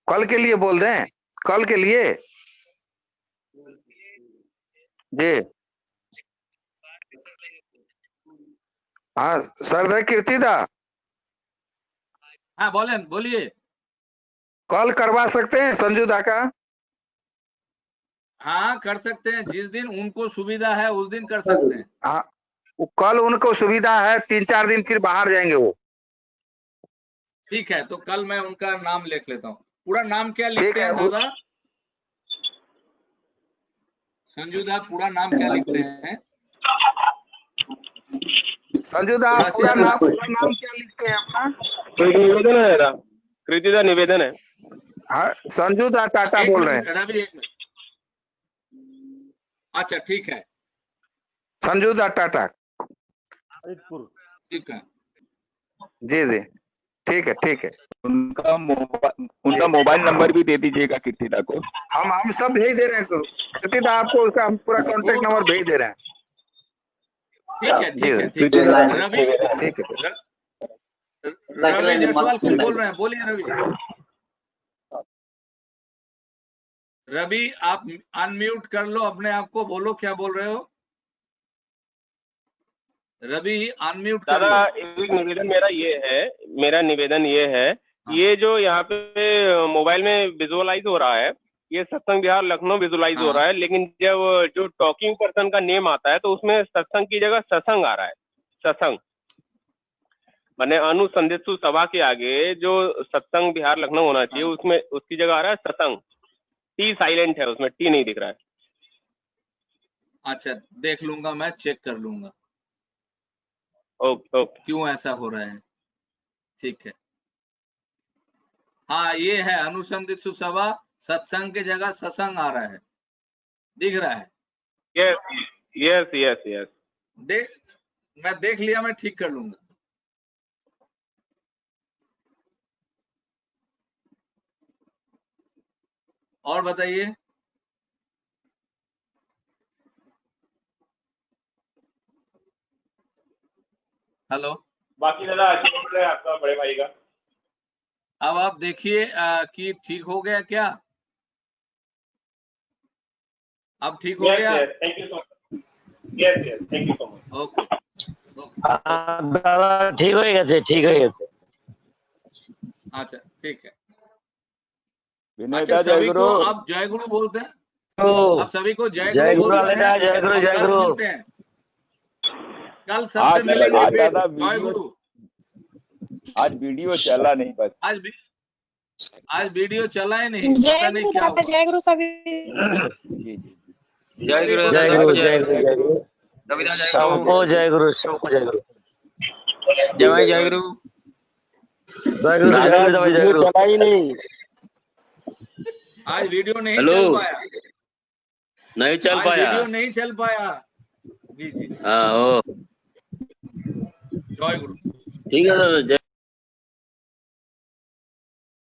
कल के लिए बोल दें, कल के लिए। जी हाँ सरदय कीर्तिदा। हाँ बोलिए। कल करवा सकते हैं संजूदा का? हाँ कर सकते हैं, जिस दिन उनको सुविधा है उस दिन कर सकते हैं। हाँ, कल उनको सुविधा है, 3-4 दिन फिर बाहर जाएंगे वो। ठीक है, तो कल मैं उनका नाम लिख लेता हूँ। पूरा नाम क्या लिखते हैं दादा? संजूदा पूरा नाम क्या लिखते हैं? संजूदा पूरा नाम क्या लिखते हैं अपना? निवेदन है ना, कृतिदा निवेदन है। हाँ, संजूदा टाटा बोल रहे हैं। रवि, एक मिनट। अच्छा ठीक है, संजू दा टाटा। ठीक है जी जी ठीक है ठीक है। उनका मोबाइल नंबर भी दे दीजिएगा कीर्तिदा को। हम सब भेज दे रहे हैं कीर्तिदा आपको, उसका हम पूरा कांटेक्ट नंबर भेज दे रहे हैं। ठीक है ठीक है ठीक है। रवि ठीक है। रवि जायसवाल कुछ बोल रहे हैं, बोलिए रवि जी। रवि आप अनम्यूट कर लो अपने आप को, बोलो क्या बोल रहे हो। रवि अनम्यूट कर दादा लो। एक मेरा निवेदन ये है, ये जो यहाँ पे मोबाइल में विजुअलाइज हो रहा है, ये सत्संग बिहार लखनऊ विजुअलाइज हो रहा है, लेकिन जब जो टॉकिंग पर्सन का नेम आता है तो उसमें सत्संग की जगह सत्संग आ रहा है। सत्संग माने अनुसंधित्सु सभा के आगे जो सत्संग बिहार लखनऊ होना चाहिए उसमें उसकी जगह आ रहा है सत्संग। टी साइलेंट है, उसमें टी नहीं दिख रहा है। अच्छा देख लूंगा, मैं चेक कर लूंगा ओके क्यों ऐसा हो रहा है। ठीक है हाँ ये है अनुसंधित्सु सभा, सत्संग की जगह सत्संग आ रहा है, दिख रहा है। यस यस यस मैं देख लिया, मैं ठीक कर लूंगा। और बताइए। हेलो बाकी दादा अच्छा है आपका बड़े भाई का। अब आप देखिए कि ठीक हो गया क्या। अब ठीक हो गया। Thank you so much. Yes thank you so much. Okay दादा ठीक হয়ে গেছে, ঠিক হয়ে গেছে। अच्छा ठीक है। विनय अच्छा दा जय सभी गुरु। को आप जय गुरु बोलते हैं, आप सभी को जय जय गुरु गुरु बोलते वाले हैं। जय गुरु, और जय कल गुरु। मिलते हैं, कल सबसे मिलेंगे आज फिर। दादा जय गुरु। आज वीडियो चला नहीं बस। आज वीडियो चला ही नहीं, पता नहीं क्या हुआ। जय गुरु सभी। जी जी जय गुरु जय गुरु जय गुरु जय गुरु। सबको जय गुरु, सबको जय गुरु। जय भाई जय गुरु। जय गुरु जय गुरु जय गुरु। चला ही नहीं, आज वीडियो नहीं हेलो। चल पाया, नहीं चल आज पाया। वीडियो नहीं चल पाया। जी जी हाँ जय गुरु। ठीक है दादा।